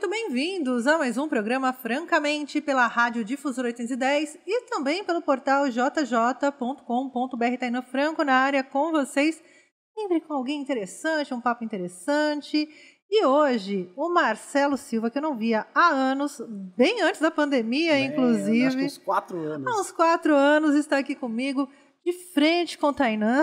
muito bem-vindos a mais um programa Francamente pela Rádio Difusora 810 e também pelo portal jj.com.br. Taina Franco na área com vocês, sempre com alguém interessante, um papo interessante. E hoje, o Marcelo Silva, que eu não via há anos, bem antes da pandemia, inclusive. Acho que uns 4 anos. Há uns 4 anos está aqui comigo, de frente com o Tainã.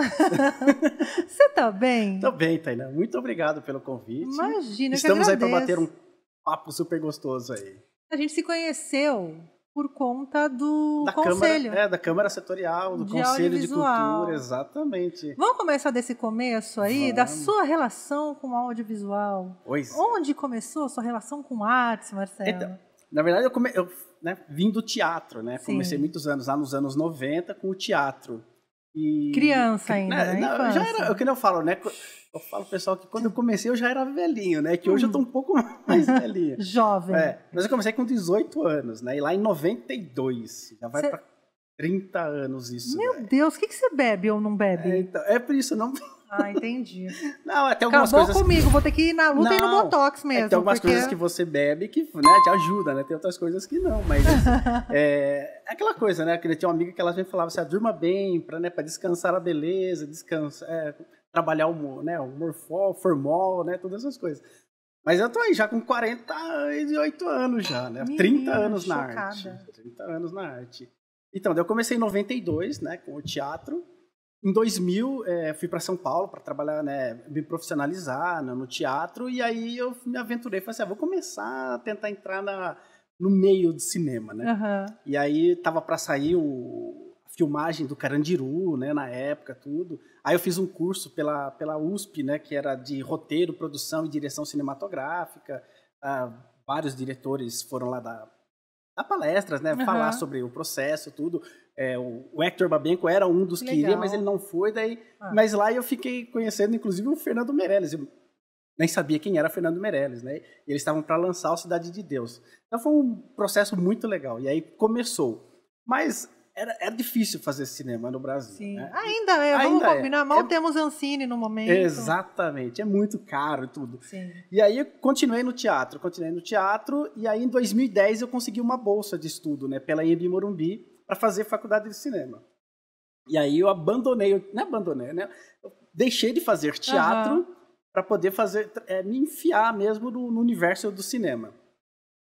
Você tá bem? Tô bem, Tainã. Muito obrigado pelo convite. Imagina, Estamos que aí para agradeço. bater um papo super gostoso aí. A gente se conheceu por conta do conselho. Da Câmara Setorial, do de Conselho de audiovisual. Cultura, exatamente. Vamos começar desse começo aí, da Vamos. sua relação com o audiovisual. Pois é. Onde começou a sua relação com artes, Marcelo? Então, na verdade, eu vim do teatro, né? Sim. Comecei muitos anos, lá nos anos 90, com o teatro. E... Criança ainda, né? Não, já era, o que eu falo, né? Eu falo, pessoal, que quando eu comecei eu já era velhinho, né? Que hoje eu tô um pouco mais velhinho. Jovem. Mas eu comecei com 18 anos, né? E lá em 92, já vai para 30 anos isso. Meu né? Deus, o que você bebe ou não bebe? Então, é por isso, não... Ah, entendi. Não, até algumas Acabou coisas... comigo, vou ter que ir na luta e no Botox mesmo. Tem algumas coisas que você bebe que, né, te ajuda, né? Tem outras coisas que não, mas é aquela coisa, né? Que tinha uma amiga que ela sempre falava assim, durma bem, para descansar a beleza, trabalhar o humor, né? O humor formol, né? Todas essas coisas. Mas eu tô aí já com 48 anos já, né? Menina, 30 anos na chocada. arte. 30 anos na arte. Então, daí eu comecei em 92, né? Com o teatro. Em 2000, fui para São Paulo para trabalhar, né, me profissionalizar no teatro, e aí eu me aventurei, falei assim, vou começar a tentar entrar no meio do cinema, né? Uhum. E aí tava para sair a filmagem do Carandiru, né, na época, tudo. Aí eu fiz um curso pela USP, né, que era de roteiro, produção e direção cinematográfica. Vários diretores foram lá dar palestras, né, falar sobre o processo, tudo. O Hector Babenco era um dos que iria, mas ele não foi. Mas lá eu fiquei conhecendo, inclusive, o Fernando Meirelles. Eu nem sabia quem era Fernando Meirelles, né? E eles estavam para lançar o Cidade de Deus. Então foi um processo muito legal. E aí começou. Mas era difícil fazer cinema no Brasil. Sim. Né? Ainda é, vamos combinar. Mal temos Ancine no momento. Exatamente. É muito caro e tudo. Sim. E aí eu continuei no teatro. E aí em 2010 eu consegui uma bolsa de estudo, né? Pela Anhembi Morumbi, para fazer faculdade de cinema. E aí eu né? Eu deixei de fazer teatro para poder me enfiar mesmo no universo do cinema.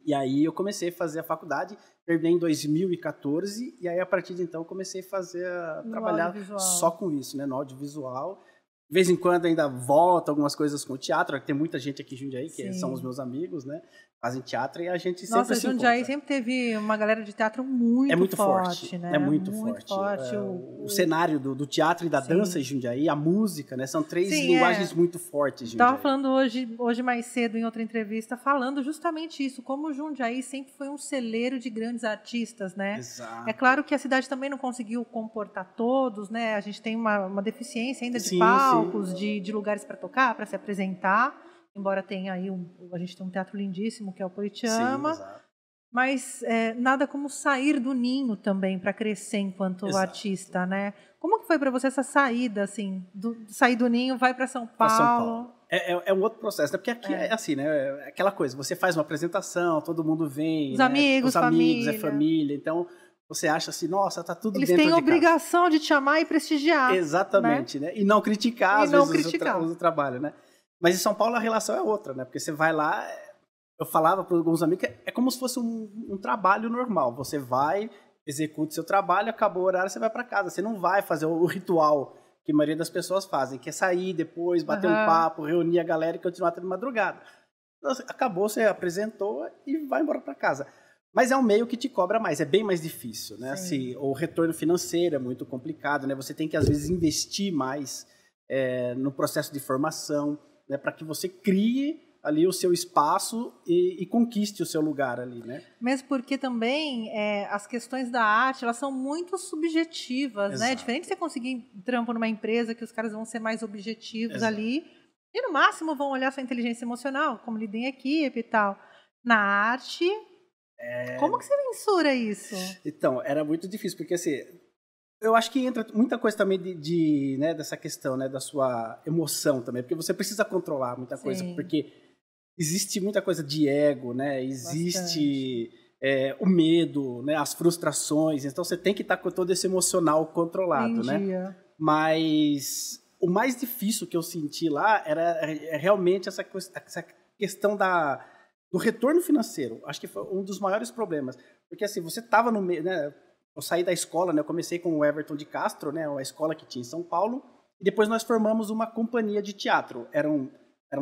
E aí eu comecei a fazer a faculdade, terminei em 2014, e aí a partir de então eu comecei a trabalhar só com isso, né? No audiovisual. De vez em quando ainda volta algumas coisas com o teatro, tem muita gente aqui em Jundiaí, que são os meus amigos, né? Fazem teatro e a gente sempre se encontra. Jundiaí sempre teve uma galera de teatro muito forte, né? É muito forte. O cenário do teatro e da dança em Jundiaí, a música, né? São 3 linguagens muito fortes em Jundiaí. Estava falando hoje mais cedo em outra entrevista, falando justamente isso, como o Jundiaí sempre foi um celeiro de grandes artistas, né? Exato. É claro que a cidade também não conseguiu comportar todos, né? A gente tem uma deficiência ainda de palcos, de lugares para tocar, para se apresentar. Embora tenha aí, a gente tem um teatro lindíssimo, que é o Poitiama. Sim, exato. Mas nada como sair do ninho também para crescer enquanto artista, né? Como que foi para você essa saída, assim, sair do ninho, vai para São Paulo? É um outro processo, né? Porque aqui é assim, né? É aquela coisa, você faz uma apresentação, todo mundo vem, Os né? amigos, é família. Então, você acha assim, nossa, tá tudo dentro de casa. Eles têm obrigação de te chamar e prestigiar. Exatamente, né? E não criticar, às vezes, o trabalho, né? Mas em São Paulo a relação é outra, né? Porque você vai lá, eu falava para alguns amigos, é como se fosse um trabalho normal. Você vai, executa o seu trabalho, acabou o horário, você vai para casa. Você não vai fazer o ritual que a maioria das pessoas fazem, que é sair depois, bater um papo, reunir a galera e continuar até de madrugada. Então, acabou, você apresentou e vai embora para casa. Mas é um meio que te cobra mais, é bem mais difícil, né? Assim, o retorno financeiro é muito complicado, né? Você tem que, às vezes, investir mais no processo de formação, né, para que você crie ali o seu espaço e conquiste o seu lugar ali, né? Mesmo porque também as questões da arte, elas são muito subjetivas, Exato. né? É diferente de você conseguir trampo numa empresa que os caras vão ser mais objetivos ali e no máximo vão olhar sua inteligência emocional, como lidem em equipe e tal. Na arte, como que você mensura isso? Então, era muito difícil, porque assim, eu acho que entra muita coisa também né, dessa questão, né, da sua emoção também, porque você precisa controlar muita coisa, porque existe muita coisa de ego, né? Existe o medo, né? As frustrações. Então, você tem que estar com todo esse emocional controlado, né? Mas o mais difícil que eu senti lá era realmente essa questão do retorno financeiro. Acho que foi um dos maiores problemas. Porque, assim, você estava no meio, né? Eu saí da escola, né? Eu comecei com o Everton de Castro, né? A escola que tinha em São Paulo. E depois nós formamos uma companhia de teatro. Eram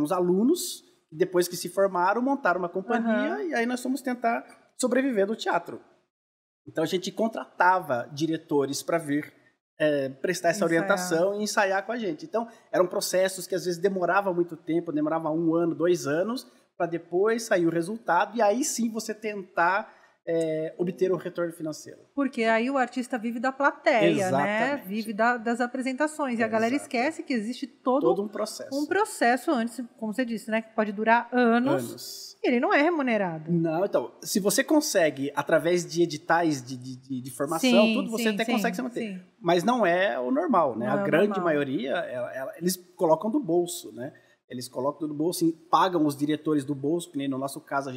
os alunos, depois que se formaram, montaram uma companhia e aí nós fomos tentar sobreviver do teatro. Então a gente contratava diretores para vir prestar essa orientação e ensaiar com a gente. Então eram processos que às vezes demoravam muito tempo, demorava 1 ano, 2 anos, para depois sair o resultado e aí sim você tentar obter o retorno financeiro. Porque aí o artista vive da plateia, né? Vive das apresentações. E a galera esquece que existe todo um processo. Um processo antes, como você disse, né? Que pode durar anos. E ele não é remunerado. Não, então, se você consegue, através de editais de formação, tudo, você até consegue se manter. Sim. Mas não é o normal, né? A grande maioria, eles colocam do bolso, né? Eles colocam do bolso, e pagam os diretores do bolso, que nem no nosso caso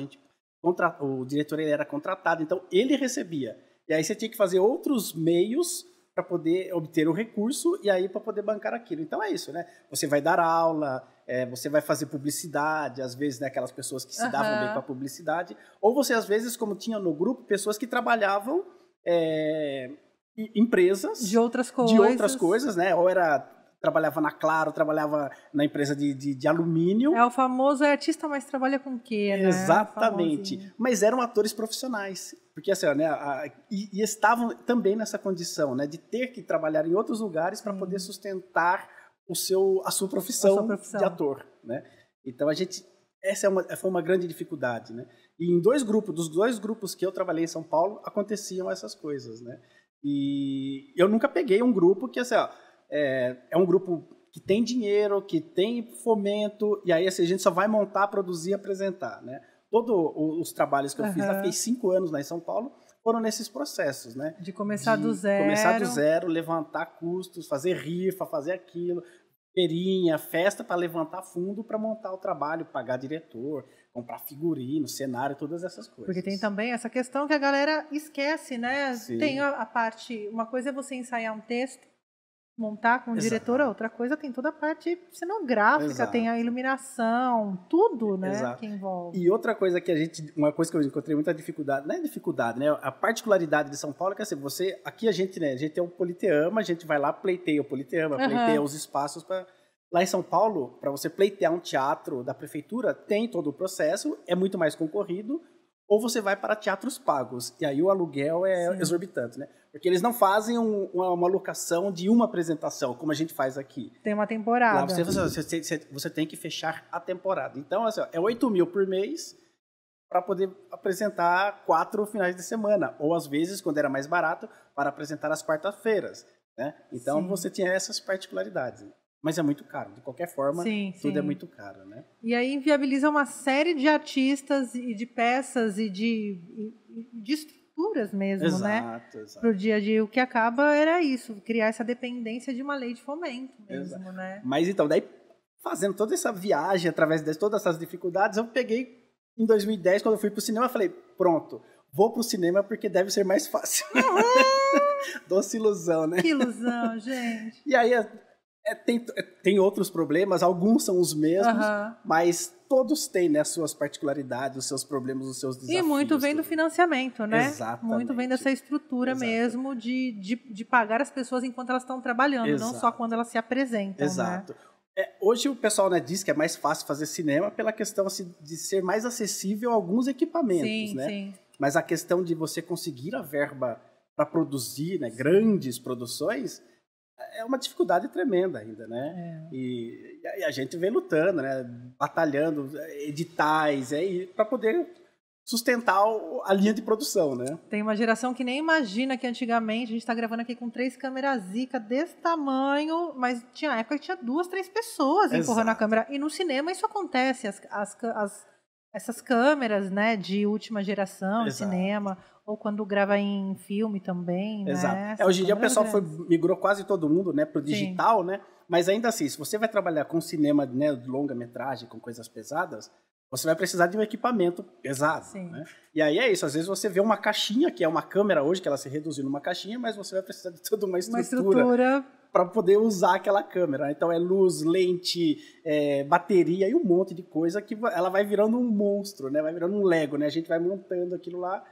o diretor ele era contratado, então ele recebia. E aí você tinha que fazer outros meios para poder obter o recurso e aí para poder bancar aquilo. Então é isso, né? Você vai dar aula, você vai fazer publicidade, às vezes, né, aquelas pessoas que se davam bem com a publicidade, ou você, às vezes, como tinha no grupo, pessoas que trabalhavam empresas de outras coisas, né? Ou trabalhava na Claro, trabalhava na empresa de alumínio. É o famoso artista, mas trabalha com o quê, né? Exatamente. Mas eram atores profissionais. Porque assim, né, e estavam também nessa condição, né, de ter que trabalhar em outros lugares para poder sustentar a sua profissão de ator, né? Então essa foi uma grande dificuldade, né? E dos dois grupos que eu trabalhei em São Paulo, aconteciam essas coisas, né? E eu nunca peguei um grupo que assim, é um grupo que tem dinheiro, que tem fomento, e aí assim, a gente só vai montar, produzir e apresentar, né? Todos os trabalhos que eu fiz, fiquei 5 anos lá em São Paulo, foram nesses processos, né? De começar do zero. Começar do zero, levantar custos, fazer rifa, fazer aquilo, feirinha, festa para levantar fundo para montar o trabalho, pagar diretor, comprar figurino, cenário, todas essas coisas. Porque tem também essa questão que a galera esquece, né? Sim. Tem a parte... Uma coisa é você ensaiar um texto, montar com o diretor, a outra coisa tem toda a parte cenográfica, tem a iluminação, tudo, né, que envolve. E outra coisa uma coisa que eu encontrei muita dificuldade, não é dificuldade, né, a particularidade de São Paulo é que assim, aqui a gente é o Politeama, a gente vai lá, pleiteia o Politeama, pleiteia os espaços para... Lá em São Paulo, para você pleitear um teatro da prefeitura, tem todo o processo, é muito mais concorrido, ou você vai para teatros pagos, e aí o aluguel é exorbitante, né? Porque eles não fazem uma locação de uma apresentação, como a gente faz aqui. Tem uma temporada. Lá você tem que fechar a temporada. Então, assim, é 8 mil por mês para poder apresentar 4 finais de semana. Ou, às vezes, quando era mais barato, para apresentar às quartas-feiras, né? Então, você tinha essas particularidades. Mas é muito caro. De qualquer forma, tudo é muito caro, né? E aí inviabiliza uma série de artistas e de peças e de estruturas mesmo, né? Exato. Pro dia a dia. O que acaba era isso, criar essa dependência de uma lei de fomento mesmo, né? Mas então, daí, fazendo toda essa viagem, através de todas essas dificuldades, eu peguei, em 2010, quando eu fui pro cinema, eu falei, pronto, vou pro cinema porque deve ser mais fácil. Doce ilusão, né? Que ilusão, gente. E aí... tem outros problemas, alguns são os mesmos, mas todos têm, né, suas particularidades, os seus problemas, os seus desafios. E muito vem do financiamento, né? Exatamente. Muito vem dessa estrutura mesmo de pagar as pessoas enquanto elas estão trabalhando, não só quando elas se apresentam. Exato. Né? Hoje o pessoal, né, diz que é mais fácil fazer cinema pela questão assim, de ser mais acessível a alguns equipamentos, né? Sim. Mas a questão de você conseguir a verba para produzir, né, grandes produções... é uma dificuldade tremenda ainda, né? E a gente vem lutando, né? Batalhando, editais, para poder sustentar a linha de produção, né? Tem uma geração que nem imagina que antigamente, a gente está gravando aqui com 3 câmeras Zika desse tamanho, mas tinha época que tinha 2, 3 pessoas empurrando a câmera. E no cinema isso acontece, essas câmeras, né, de última geração de cinema... Ou quando grava em filme também, né? Hoje em dia o pessoal migrou quase todo mundo, né, para o digital, né? Mas ainda assim, se você vai trabalhar com cinema, né, de longa-metragem, com coisas pesadas, você vai precisar de um equipamento pesado. Né? E aí é isso, às vezes você vê uma caixinha, que é uma câmera hoje, que ela se reduziu numa caixinha, mas você vai precisar de toda uma estrutura para poder usar aquela câmera. Então é luz, lente, bateria e um monte de coisa que ela vai virando um monstro, né? Vai virando um Lego, né? A gente vai montando aquilo lá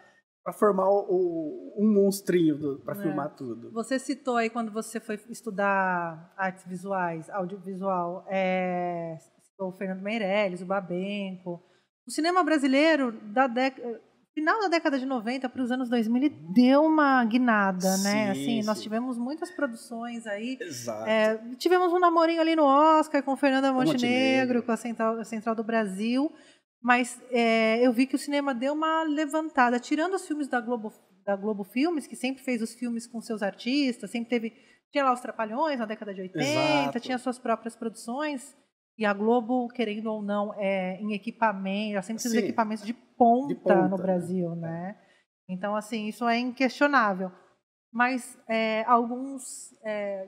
para formar um monstrinho para filmar tudo. Você citou aí quando você foi estudar artes visuais, audiovisual, o Fernando Meirelles, o Babenco. O cinema brasileiro, final da década de 90 para os anos 2000, ele deu uma guinada, né? Assim, nós tivemos muitas produções aí. Exato. Tivemos um namorinho ali no Oscar com Fernanda Montenegro, com a Central do Brasil. Mas eu vi que o cinema deu uma levantada. Tirando os filmes da Globo Filmes, que sempre fez os filmes com seus artistas, tinha lá os Trapalhões na década de 80, Exato. Tinha suas próprias produções. E a Globo, querendo ou não, em equipamento, ela sempre precisa de equipamentos de ponta no Brasil, né? Então, assim, isso é inquestionável. Mas alguns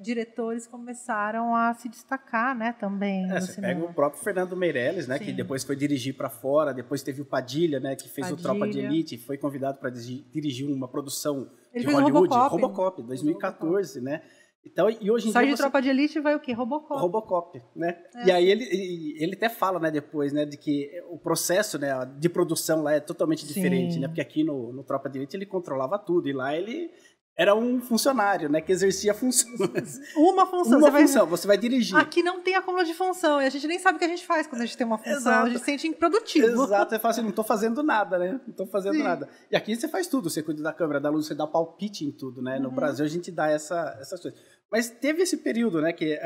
diretores começaram a se destacar, né, também. Você pega o próprio Fernando Meirelles, né, que depois foi dirigir para fora, depois teve o Padilha, né, que fez o Tropa de Elite, foi convidado para dirigir uma produção de Hollywood, Robocop 2014, né? Então, e hoje em dia sai de Tropa de Elite vai o quê? Robocop, né? E aí ele até fala, né, depois, né, de que o processo, né, de produção lá é totalmente diferente, né? Porque aqui no Tropa de Elite ele controlava tudo e lá ele era um funcionário, né, que exercia funções. Uma função. Você vai dirigir. Aqui não tem acúmulo de função e a gente nem sabe o que a gente faz quando a gente tem uma função. Exato. A gente se sente improdutivo. Exato, você fala assim, não estou fazendo nada, né? Não estou fazendo nada. E aqui você faz tudo, você cuida da câmera, da luz, você dá palpite em tudo, né? No Brasil a gente dá essas coisas. Mas teve esse período, né, que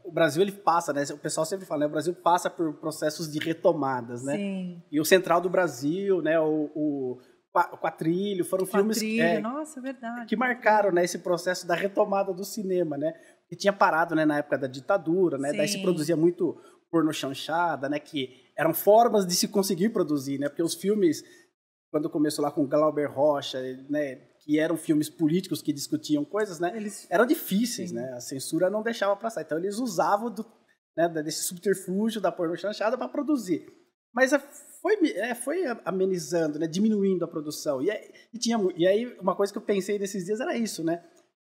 o Brasil ele passa, né? O pessoal sempre fala, né? O Brasil passa por processos de retomadas, né? Sim. E o Central do Brasil, né? O Quatrilho, foram filmes nossa, verdade, que marcaram, né, esse processo da retomada do cinema, né? Que tinha parado, né, na época da ditadura, né? Daí se produzia muito porno chanchada, né? Que eram formas de se conseguir produzir, né? Porque os filmes, quando começou lá com Glauber Rocha, né? Que eram filmes políticos que discutiam coisas, né? Eram difíceis, né? A censura não deixava passar. Então eles usavam desse subterfúgio da porno chanchada para produzir. Mas foi amenizando, né? Diminuindo a produção. E aí uma coisa que eu pensei nesses dias era isso, né?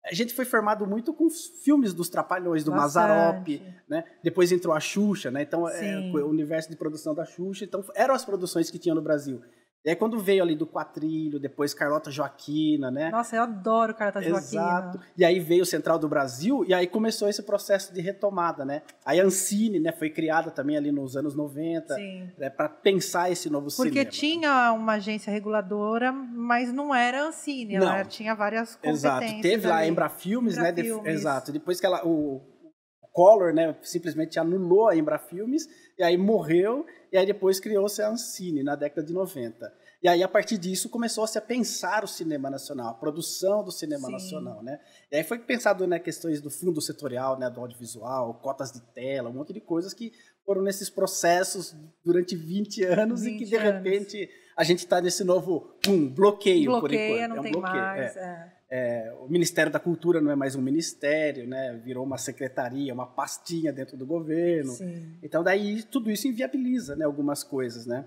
A gente foi formado muito com os filmes dos Trapalhões, do Mazzaropi, né? Depois entrou a Xuxa, né? Então, o universo de produção da Xuxa. Então, eram as produções que tinham no Brasil. E aí, quando veio ali do Quatrilho, depois Carlota Joaquina, né? Nossa, eu adoro Carlota Joaquina. Exato. E aí veio o Central do Brasil, e aí começou esse processo de retomada, né? Aí a Ancine, né, foi criada também ali nos anos 90, né, para pensar esse novo cinema. Porque tinha uma agência reguladora, mas não era a Ancine, ela tinha várias competências. Exato. Teve lá a Embrafilmes, né? Exato. Depois que o Collor, né, simplesmente anulou a Embrafilmes, e aí morreu, e aí depois criou-se a Ancine, na década de 90. E aí, a partir disso, começou-se a pensar o cinema nacional, a produção do cinema nacional, né? E aí foi pensado, né, questões do fundo setorial, né, do audiovisual, cotas de tela, um monte de coisas que foram nesses processos durante 20 anos e que, de repente, a gente está nesse novo bloqueio, por enquanto. Não tem mais, o Ministério da Cultura não é mais um ministério, né? Virou uma secretaria, uma pastinha dentro do governo. Então, daí, tudo isso inviabiliza, né, algumas coisas, né?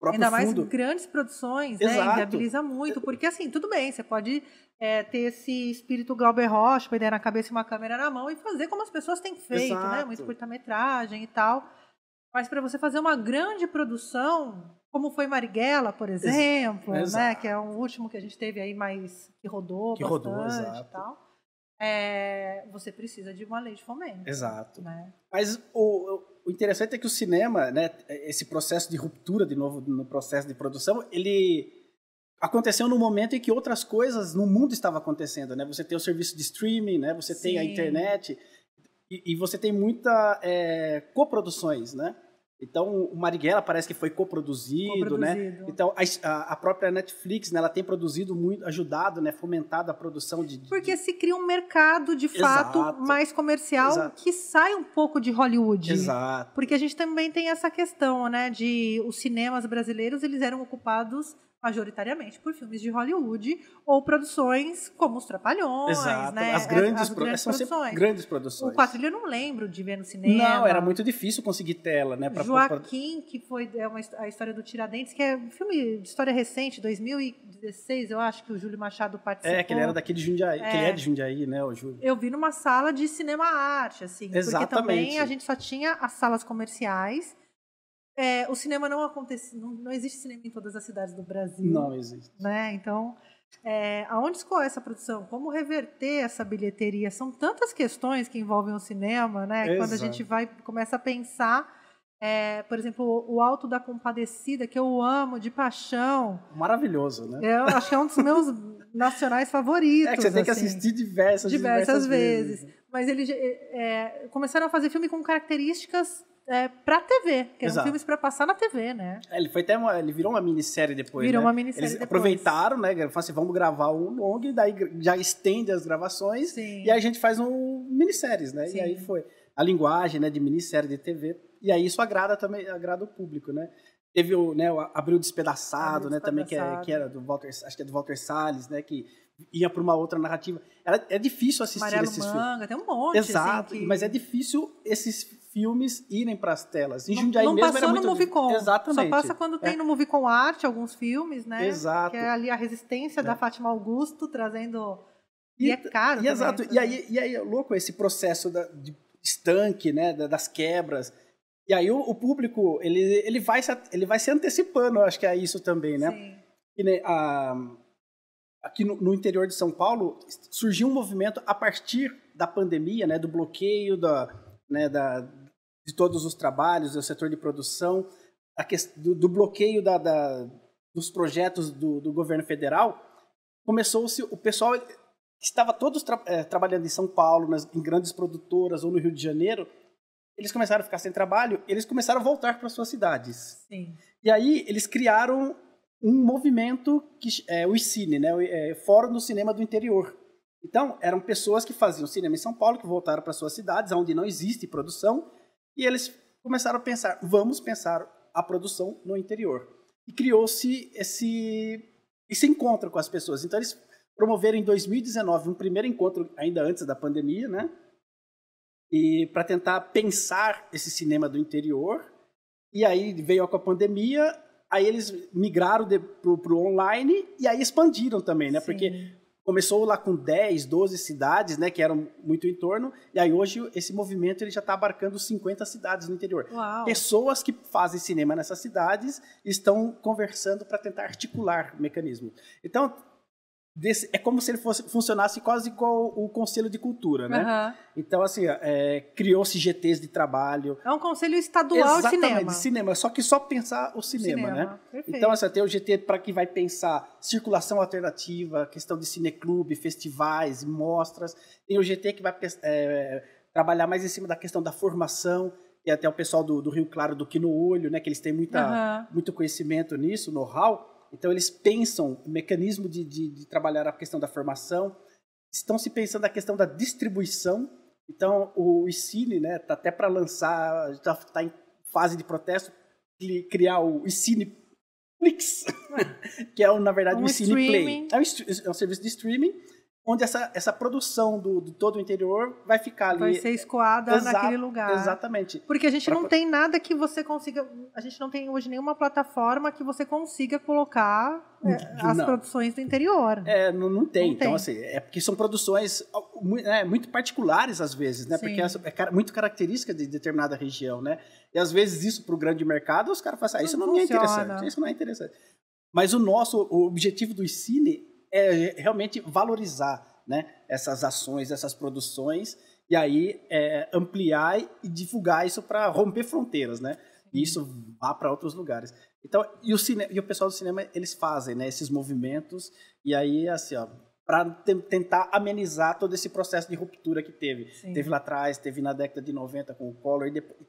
Ainda mais grandes produções, né? Inviabiliza muito. Porque, assim, tudo bem, você pode ter esse espírito Glauber Rocha, uma ideia na cabeça e uma câmera na mão e fazer como as pessoas têm feito, né? Muito curta-metragem e tal. Mas para você fazer uma grande produção, como foi Marighella, por exemplo, né? Que é o último que a gente teve aí, mais que rodou bastante e tal. Você precisa de uma lei de fomento. Exato. Né? Mas o interessante é que o cinema, né, esse processo de ruptura, de novo, no processo de produção, ele aconteceu no momento em que outras coisas no mundo estavam acontecendo, né? Você tem o serviço de streaming, né? Você tem a internet e você tem muita coproduções, né? Então, o Marighella parece que foi coproduzido, né? Então, a própria Netflix, né, ela tem produzido muito, ajudado, né, fomentado a produção de... Porque se cria um mercado, de fato, mais comercial, que sai um pouco de Hollywood. Exato. Porque a gente também tem essa questão, né, de os cinemas brasileiros, eles eram ocupados majoritariamente por filmes de Hollywood ou produções como Os Trapalhões, Exato. As grandes são produções. Grandes produções. O Quatrilha eu não lembro de ver no cinema. Não, era muito difícil conseguir tela, né? Joaquim, que foi a história do Tiradentes, que é um filme de história recente, 2016, eu acho que o Júlio Machado participou. Que ele era daqui de Jundiaí, que ele é de Jundiaí, né, o Júlio. Eu vi numa sala de cinema-arte, assim. Exatamente. Porque também a gente só tinha as salas comerciais. O cinema não acontece, não existe cinema em todas as cidades do Brasil. Não existe. Né? Então, aonde escoar essa produção? Como reverter essa bilheteria? São tantas questões que envolvem o cinema, né? Exato. Quando a gente começa a pensar, por exemplo, o Alto da Compadecida, que eu amo de paixão. Maravilhoso, né? Eu acho que é um dos meus nacionais favoritos. Que você tem que assistir diversas vezes. Mas eles começaram a fazer filme com características pra TV, que eram filmes pra passar na TV, né? Ele virou uma minissérie depois, Virou né? uma minissérie Eles depois. aproveitaram, né? Falaram assim, vamos gravar um longo, e daí já estende as gravações. Sim. E aí a gente faz minisséries, né? Sim. E aí foi a linguagem, né, de minissérie de TV. E aí isso agrada o público, né? Teve o Abril Despedaçado, né? Também que era do Walter, acho que é do Walter Salles, né? Que ia para uma outra narrativa. É difícil assistir Amarelo esses Manga, filmes. tem um monte. Exato, assim, mas é difícil esses filmes irem para as telas. Em Jundiaí não mesmo passou era muito... no Movicon. Exatamente. Só passa quando tem no Movicon Arte alguns filmes, né? Exato. Que é ali a resistência da Fátima Augusto trazendo... E é caro também. Exato. E aí é louco esse processo de estanque, né? Das quebras. E aí o público, ele vai se antecipando, eu acho que é isso também, né? Sim. E, né, aqui no interior de São Paulo surgiu um movimento a partir da pandemia, né? Do bloqueio de todos os trabalhos, do setor de produção, do bloqueio dos projetos do governo federal. Começou-se, o pessoal que estava todos trabalhando em São Paulo, em grandes produtoras ou no Rio de Janeiro, eles começaram a ficar sem trabalho, eles começaram a voltar para suas cidades. Sim. E aí eles criaram um movimento, que é o ICINE, né? Fórum do Cinema do Interior. Então, eram pessoas que faziam cinema em São Paulo, que voltaram para suas cidades, onde não existe produção, e eles começaram a pensar, vamos pensar a produção no interior. E criou-se esse encontro com as pessoas. Então, eles promoveram em 2019 um primeiro encontro, ainda antes da pandemia, né? E para tentar pensar esse cinema do interior. E aí veio com a pandemia, aí eles migraram para o online e aí expandiram também, né? Sim. Porque começou lá com 10, 12 cidades, né? Que eram muito em torno. E aí hoje esse movimento ele já está abarcando 50 cidades no interior. Uau. Pessoas que fazem cinema nessas cidades estão conversando para tentar articular o mecanismo. Então, é como se ele funcionasse quase igual o Conselho de Cultura, né? Uhum. Então, assim, criou-se GTs de trabalho. É um conselho estadual de cinema. Exatamente, de cinema, só que só pensar o cinema, né? Perfeito. Então, assim, tem o GT para quem vai pensar circulação alternativa, questão de cineclube, festivais, mostras. Tem o GT que vai trabalhar mais em cima da questão da formação, e até o pessoal do Rio Claro, do Quino Olho, né? Que eles têm muito conhecimento nisso, know-how. Então, eles pensam o mecanismo de trabalhar a questão da formação, estão se pensando a questão da distribuição. Então, o ICINE, né, está até para lançar, está em fase de protesto, criar o ICINEPlix, que é, na verdade, o ICINE Play. É um serviço de streaming, onde essa produção do todo o interior vai ficar ali. Vai ser escoada naquele lugar. Exatamente. Porque a gente não tem nada que você consiga... A gente não tem hoje nenhuma plataforma que você consiga colocar as produções do interior. Não tem. Então, assim, porque são produções muito particulares, às vezes, né? Sim. Porque é muito característica de determinada região, né? E, às vezes, isso para o grande mercado, os caras falam assim, isso não é interessante. Isso não é interessante. Mas o objetivo do ICINE é realmente valorizar, né, essas ações, essas produções, e aí ampliar e divulgar isso para romper fronteiras, né? E isso vá para outros lugares. Então, e o pessoal do cinema, eles fazem, né, esses movimentos, e aí, assim, para tentar amenizar todo esse processo de ruptura que teve. Sim. Teve lá atrás, teve na década de 90 com o Collor, e depois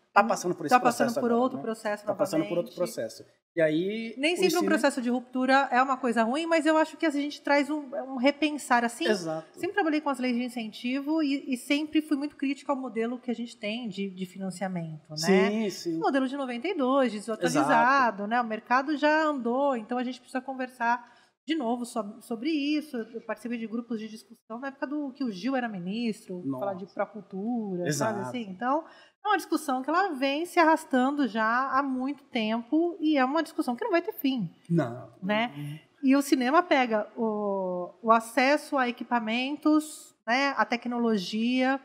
está passando por esse processo. Está passando por outro processo. Está passando por outro processo. E aí, nem sempre um processo de ruptura é uma coisa ruim, mas eu acho que a gente traz um repensar assim. Exato. Sempre trabalhei com as leis de incentivo e sempre fui muito crítica ao modelo que a gente tem de financiamento, né? Sim. O modelo de 92, desatualizado, né? O mercado já andou, então a gente precisa conversar de novo sobre isso. Eu participei de grupos de discussão na época que o Gil era ministro, falar de procultura, sabe assim? Então, é uma discussão que ela vem se arrastando já há muito tempo e é uma discussão que não vai ter fim. Não. Né? E o cinema pega o acesso a equipamentos, né, a tecnologia,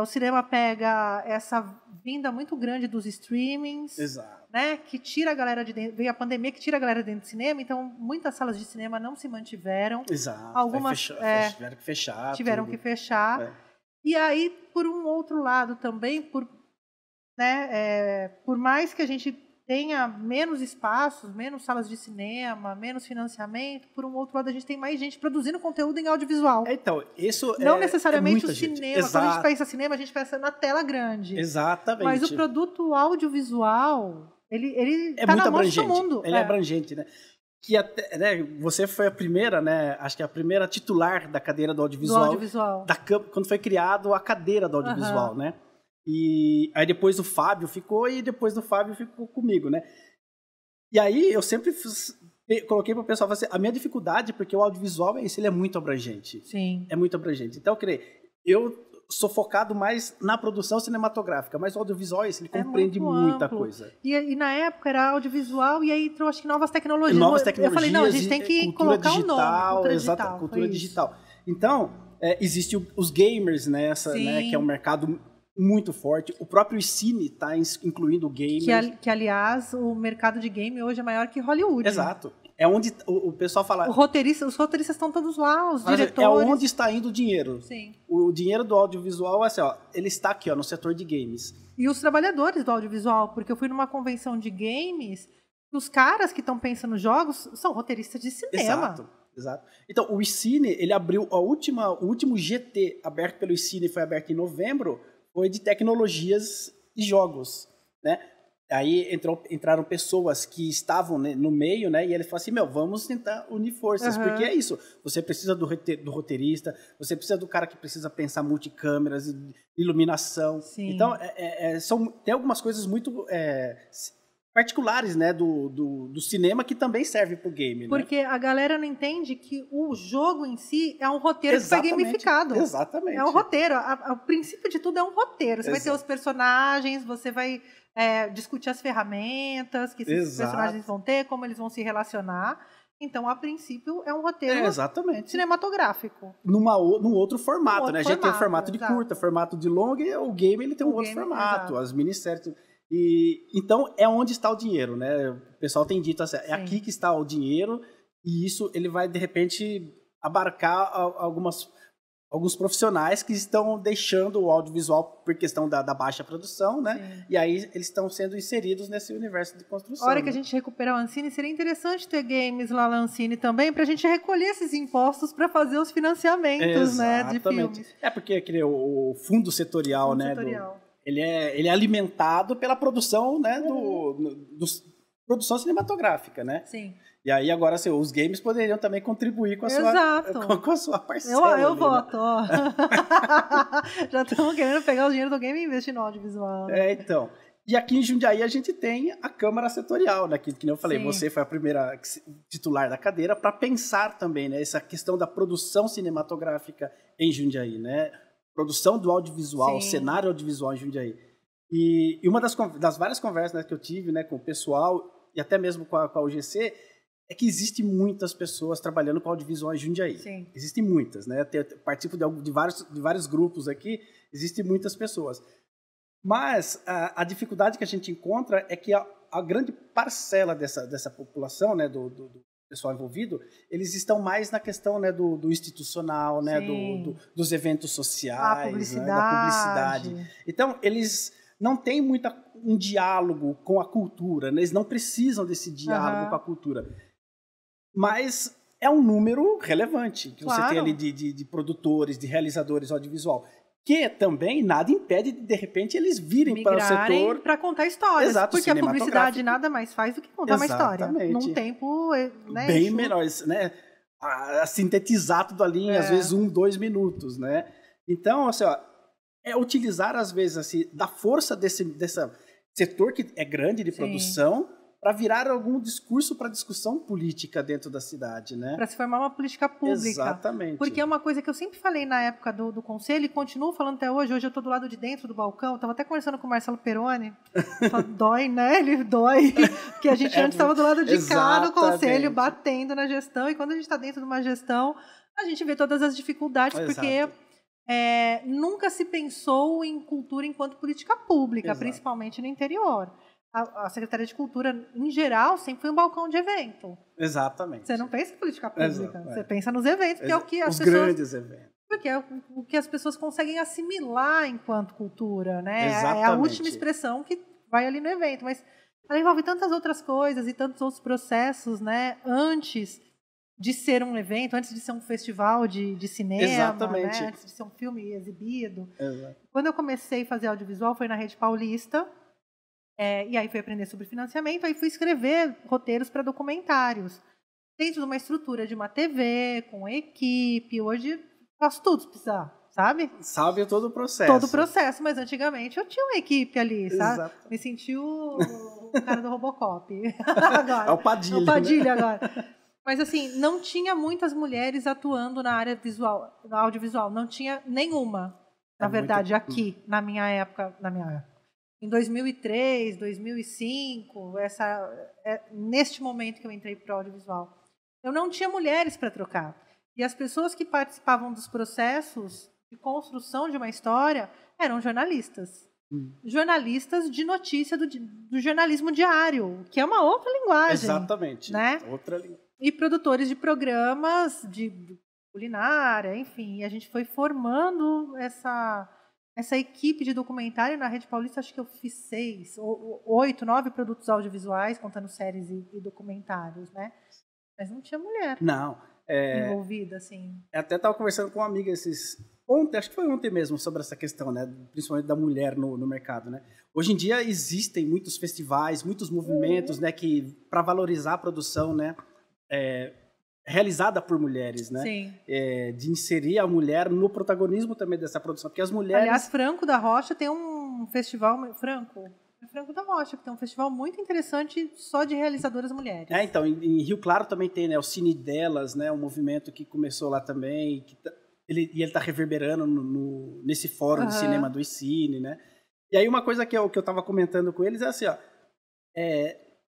o cinema pega essa vinda muito grande dos streamings, né, que tira a galera de dentro, veio a pandemia que tira a galera de dentro do cinema, então muitas salas de cinema não se mantiveram. Algumas tiveram que fechar. Tiveram que fechar. E aí, por um outro lado também, por mais que a gente tenha menos espaços, menos salas de cinema, menos financiamento, por um outro lado a gente tem mais gente produzindo conteúdo em audiovisual. Então, isso não necessariamente o cinema. Exato. Quando a gente pensa cinema, a gente pensa na tela grande. Exatamente. Mas o produto audiovisual, ele é tá muito na mão de abrangente. todo mundo. Ele é abrangente, né? Que até, né, você foi a primeira, né? Acho que a primeira titular da cadeira do audiovisual. Quando foi criado a cadeira do audiovisual, né? E aí depois o Fábio ficou e depois do Fábio ficou comigo, né? E aí eu sempre coloquei para o pessoal, a minha dificuldade, porque o audiovisual ele é muito abrangente. Sim. É muito abrangente. Então, eu sou focado mais na produção cinematográfica, mas o audiovisual ele compreende muita coisa. E na época era audiovisual e aí entrou, acho que novas tecnologias. Eu falei, não, a gente tem que colocar um nome. Cultura digital. Então, existe os gamers, né, que é um mercado muito forte. O próprio Cine está incluindo gamers. Que, aliás, o mercado de game hoje é maior que Hollywood. Exato. É onde o pessoal fala... Os roteiristas estão todos lá, os diretores... É onde está indo o dinheiro. Sim. O dinheiro do audiovisual, assim, ele está aqui, no setor de games. E os trabalhadores do audiovisual, porque eu fui numa convenção de games, os caras que estão pensando nos jogos são roteiristas de cinema. Exato. Então, o Cine, ele abriu o último GT aberto pelo Cine, foi aberto em novembro, foi de tecnologias e jogos, né? Aí entraram pessoas que estavam, né, no meio, né? E ele falou assim, vamos tentar unir forças, porque é isso. Você precisa do roteirista, você precisa do cara que precisa pensar multicâmeras, iluminação. Sim. Então, tem algumas coisas muito particulares, né, do cinema que também serve pro game, porque a galera não entende que o jogo em si é um roteiro que foi gamificado. Exatamente. É um roteiro. O princípio de tudo é um roteiro. Você vai ter os personagens, você vai discutir as ferramentas que esses personagens vão ter, como eles vão se relacionar. Então, a princípio, é um roteiro cinematográfico. Num outro formato, né? A gente tem o formato de curta, formato de longa, e o game ele tem um outro formato, as minisséries. Então, é onde está o dinheiro, né? O pessoal tem dito assim, é aqui que está o dinheiro, e isso ele vai, de repente, abarcar alguns profissionais que estão deixando o audiovisual por questão da baixa produção, né? Sim. E aí eles estão sendo inseridos nesse universo de construção. A hora que a gente recuperar o Ancine, seria interessante ter games lá na Ancine também, para a gente recolher esses impostos para fazer os financiamentos, né, de filmes. Porque o fundo setorial, né? Ele é alimentado pela produção, né, produção cinematográfica, né? Sim. E aí agora assim, os games poderiam também contribuir com a sua parcela. Eu voto, ó. Já estamos querendo pegar o dinheiro do game e investir no audiovisual. Né? Então. E aqui em Jundiaí a gente tem a Câmara Setorial, né? Que eu falei, você foi a primeira titular da cadeira para pensar também, né? Essa questão da produção cinematográfica em Jundiaí, né? Produção do audiovisual, cenário audiovisual em Jundiaí. E uma das várias conversas, né, que eu tive, né, com o pessoal e até mesmo com a UGC, é que existem muitas pessoas trabalhando com audiovisual em Jundiaí. Sim. Existem muitas, né? Participo de vários grupos aqui, existem muitas pessoas. Mas a dificuldade que a gente encontra é que a grande parcela dessa população, né, do pessoal envolvido, eles estão mais na questão, né, do institucional, né, dos eventos sociais, né, da publicidade. Então, eles não têm um diálogo com a cultura, né? Eles não precisam desse diálogo com a cultura. Mas é um número relevante que você tem ali de produtores, de realizadores audiovisual. Que também nada impede de repente, eles virem para o setor... para contar histórias. Exato, porque a publicidade nada mais faz do que contar uma história. Num tempo... Né, bem menor, né? A sintetizar tudo ali em, às vezes, 1, 2 minutos, né? Então, assim, ó, é utilizar, às vezes, assim, da força desse setor que é grande de produção para virar algum discurso para discussão política dentro da cidade, né? Para se formar uma política pública. Exatamente. Porque é uma coisa que eu sempre falei na época do conselho e continuo falando até hoje. Hoje eu estou do lado de dentro do balcão. Estava até conversando com o Marcelo Peroni. Dói, né? Ele dói. Porque a gente antes estava do lado de cá do conselho, batendo na gestão. E quando a gente está dentro de uma gestão, a gente vê todas as dificuldades. Exato. Porque nunca se pensou em cultura enquanto política pública, exato, principalmente no interior. A Secretaria de Cultura, em geral, sempre foi um balcão de evento. Exatamente. Você não pensa em política pública, você pensa nos eventos, que é o que as pessoas... Os grandes eventos. Porque é o que as pessoas conseguem assimilar enquanto cultura, né? Exatamente. É a última expressão que vai ali no evento. Mas ela envolve tantas outras coisas e tantos outros processos, né? Antes de ser um evento, antes de ser um festival de cinema, exatamente, né? Antes de ser um filme exibido. Exato. Quando eu comecei a fazer audiovisual, foi na Rede Paulista. E aí fui aprender sobre financiamento, aí fui escrever roteiros para documentários. Dentro de uma estrutura de uma TV, com equipe. Hoje faço tudo se precisar, sabe? Sabe todo o processo. Todo o processo, mas antigamente eu tinha uma equipe ali, sabe? Exato. Me senti o cara do Robocop. Agora. É o Padilha. É o Padilha agora. Mas assim, não tinha muitas mulheres atuando na área visual, na audiovisual. Não tinha nenhuma, na verdade, aqui, na minha época. Em 2003, 2005, neste momento que eu entrei para o audiovisual, eu não tinha mulheres para trocar. E as pessoas que participavam dos processos de construção de uma história eram jornalistas. Jornalistas de notícia do jornalismo diário, que é uma outra linguagem. Exatamente. Né? Outra linguagem. E produtores de programas de culinária, enfim. E a gente foi formando essa equipe de documentário na Rede Paulista. Acho que eu fiz 6, 8, 9 produtos audiovisuais, contando séries e documentários, né? Mas não tinha mulher envolvida, assim. Eu até estava conversando com uma amiga ontem, acho que foi ontem mesmo, sobre essa questão, né? Principalmente da mulher no mercado, né? Hoje em dia existem muitos festivais, muitos movimentos, né? Que para valorizar a produção, né? Realizada por mulheres, né? Sim. De inserir a mulher no protagonismo também dessa produção, porque as mulheres... Aliás, Franco da Rocha tem um festival... Franco da Rocha, que tem um festival muito interessante só de realizadoras mulheres. Então, em Rio Claro também tem, né? O Cine Delas, né? Um movimento que começou lá também, ele está reverberando nesse fórum de cinema do ICINE, né? E aí uma coisa que eu estava comentando com eles é assim, ó,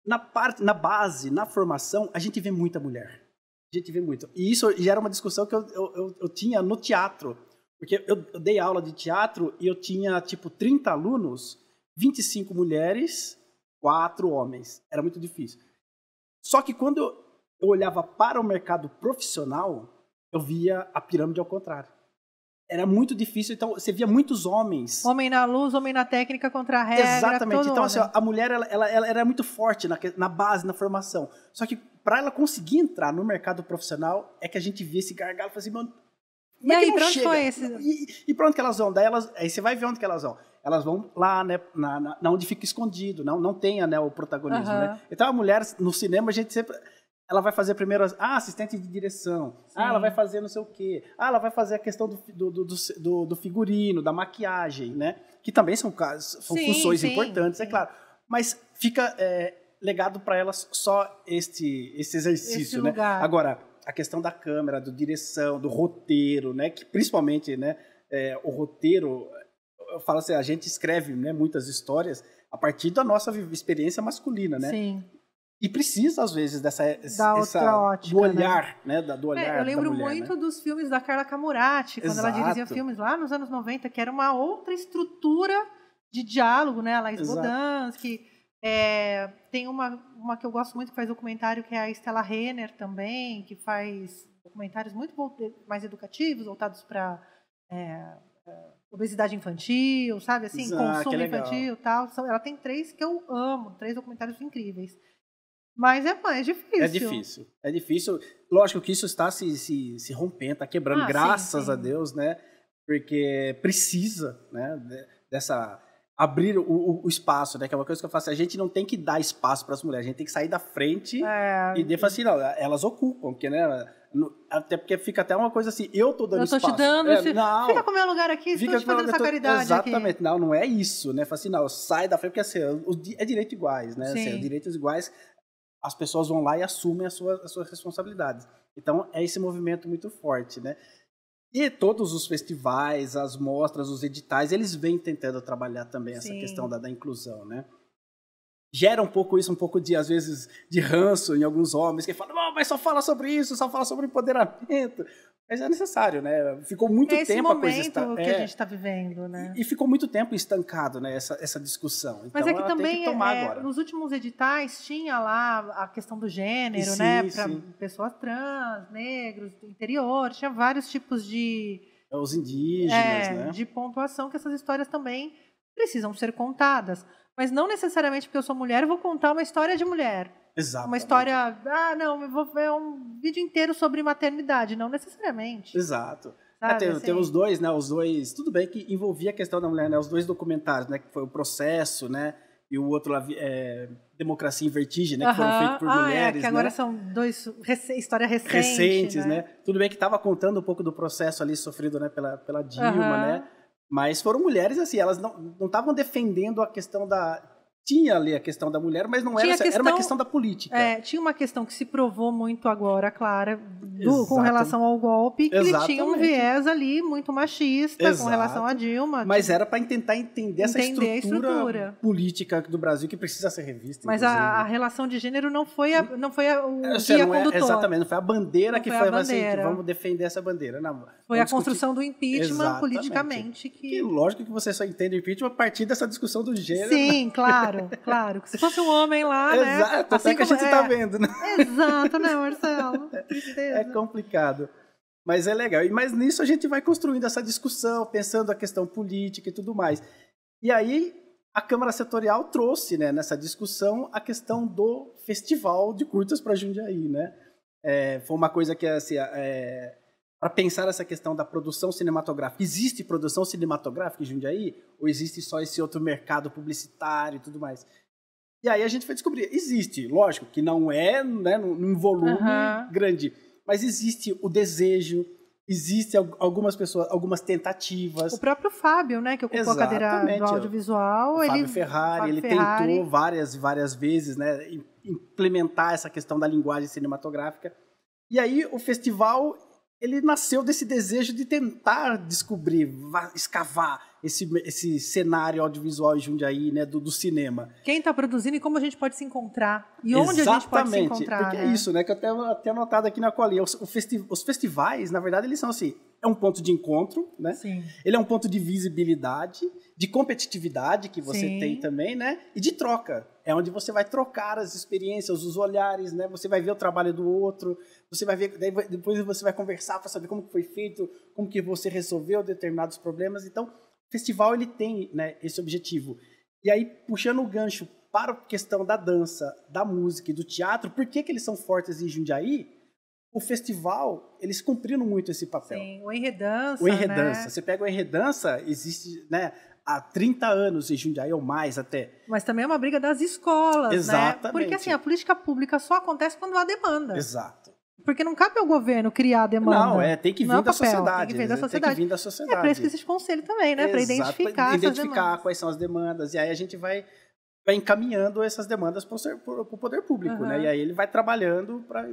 na base, na formação, a gente vê muita mulher. A gente vê muito. E isso já era uma discussão que eu tinha no teatro. Porque eu dei aula de teatro e eu tinha, 30 alunos, 25 mulheres, 4 homens. Era muito difícil. Só que quando eu olhava para o mercado profissional, eu via a pirâmide ao contrário. Era muito difícil, então você via muitos homens. Homem na luz, homem na técnica, contra a regra. Exatamente. Então, assim, a mulher ela era muito forte na base, na formação. Só que para ela conseguir entrar no mercado profissional, é que a gente via esse gargalo e falava assim, mano, e aí, pra onde foi esse? E pra onde que elas vão? Aí você vai ver onde que elas vão. Elas vão lá, né, na onde fica escondido, não tenha, né, o protagonismo, né? Então a mulher, no cinema, a gente sempre... Ela vai fazer primeiro, assistente de direção. Sim. Ela vai fazer não sei o quê. Ela vai fazer a questão do figurino, da maquiagem, né? Que também são funções importantes, é claro. Mas fica legado para elas só esse exercício, né? Lugar. Agora, a questão da câmera, da direção, do roteiro, né? Que principalmente, né? O roteiro, eu falo assim, a gente escreve, né, muitas histórias a partir da nossa experiência masculina, né? Sim. E precisa, às vezes, ótica, do olhar, né? Do olhar eu lembro da mulher, muito, né? dos filmes da Carla Camurati, quando ela dirigia filmes lá nos anos 90, que era uma outra estrutura de diálogo, né? A Laís Bodansky. Tem uma que eu gosto muito, que faz documentário, que é a Stella Renner também, que faz documentários muito mais educativos, voltados para obesidade infantil, sabe? Assim, consumo infantil e tal. Ela tem 3 que eu amo, 3 documentários incríveis. Mas é mais difícil. É difícil. Lógico que isso está se rompendo, está quebrando, graças a Deus, né? Porque precisa, né, abrir o espaço, né? Que é uma coisa que eu faço. A gente não tem que dar espaço para as mulheres, a gente tem que sair da frente e falar assim, não, elas ocupam, porque, né? Até porque fica até uma coisa assim, eu tô dando espaço. Eu tô te dando, não, fica com o meu lugar aqui, estou te fazendo essa caridade. Exatamente, aqui. Não é isso, né? Fala assim, não, sai da frente, porque assim, é direito iguais, né? Assim, direitos iguais, as pessoas vão lá e assumem as suas responsabilidades. Então, é esse movimento muito forte, né? E todos os festivais, as mostras, os editais, eles vêm tentando trabalhar também essa questão da inclusão, né? Gera um pouco de, às vezes, de ranço em alguns homens que falam, mas só fala sobre isso, só fala sobre empoderamento. Mas é necessário, né? Ficou muito tempo a coisa que a gente está vivendo, né? E ficou muito tempo estancado, né? Essa discussão. Então, mas é que também, tem que tomar agora. Nos últimos editais, tinha lá a questão do gênero, né? Para pessoas trans, negros, do interior. Tinha vários tipos de... Os indígenas, né? De pontuação, que essas histórias também precisam ser contadas. Mas não necessariamente porque eu sou mulher, eu vou contar uma história de mulher. Exato. Uma história, eu vou ver um vídeo inteiro sobre maternidade. Não necessariamente. Exato. Tem os dois, né? Os dois, tudo bem que envolvia a questão da mulher, né? Os dois documentários, né? Que foi o Processo, né? E o outro lá, Democracia em Vertigem, né? Que foram feitos por mulheres, que agora né? São histórias recentes, né? Tudo bem que estava contando um pouco do processo ali sofrido, né? Pela Dilma, né? Mas foram mulheres, assim, elas não estavam defendendo a questão da... Tinha ali a questão da mulher, mas não era, era uma questão da política. Tinha uma questão que se provou muito agora, Clara, com relação ao golpe, que ele tinha um viés ali muito machista com relação a Dilma. Mas era para tentar entender essa estrutura política do Brasil que precisa ser revista. Mas a relação de gênero não foi o guia condutor. Exatamente, não foi a bandeira que foi assim, que vamos defender essa bandeira. Não, foi a construção do impeachment politicamente. Que lógico que você só entende o impeachment a partir dessa discussão do gênero. Sim, claro. Claro, que se fosse um homem lá, né? Exato, assim que a gente tá vendo, né? Exato, né, Marcelo? É complicado. Mas é legal. Mas nisso a gente vai construindo essa discussão, pensando a questão política e tudo mais. E aí a Câmara Setorial trouxe, né, nessa discussão a questão do Festival de Curtas para Jundiaí, né? Foi uma coisa que, assim, para pensar essa questão da produção cinematográfica. Existe produção cinematográfica em Jundiaí? Ou existe só esse outro mercado publicitário e tudo mais? E aí a gente foi descobrir. Existe, lógico, que não é, né, num volume grande, mas existe o desejo, existe algumas pessoas, algumas tentativas. O próprio Fábio, né, que ocupou a cadeira do audiovisual. O Fábio Ferrari, ele tentou várias vezes, né, implementar essa questão da linguagem cinematográfica. E aí o festival... ele nasceu desse desejo de tentar descobrir, escavar esse cenário audiovisual em Jundiaí, né, do cinema. Quem está produzindo e como a gente pode se encontrar. E onde a gente pode se encontrar. Porque é isso, né, que eu até anotado aqui na colinha. Os festivais, na verdade, eles são assim, é um ponto de encontro, né? Sim. Ele é um ponto de visibilidade, de competitividade que você tem também, né? E de troca. É onde você vai trocar as experiências, os olhares, né? Você vai ver o trabalho do outro, você vai ver, depois você vai conversar para saber como que foi feito, como que você resolveu determinados problemas. Então, o festival ele tem, né, esse objetivo. E aí, puxando o gancho para a questão da dança, da música e do teatro, por que eles são fortes em Jundiaí? O festival, eles cumpriram muito esse papel. Sim, o Enredança. O Enredança. Né? Você pega o Enredança, existe, né, há 30 anos em Jundiaí, ou mais até. Mas também é uma briga das escolas, exatamente, né? Porque assim, a política pública só acontece quando há demanda. Exato. Porque não cabe ao governo criar a demanda. Não, tem que vir da sociedade. Tem que vir da sociedade. Tem que vir da sociedade. É para isso que existe conselho também, né? Para identificar quais são as demandas. E aí a gente vai encaminhando essas demandas para o poder público, né? E aí ele vai trabalhando para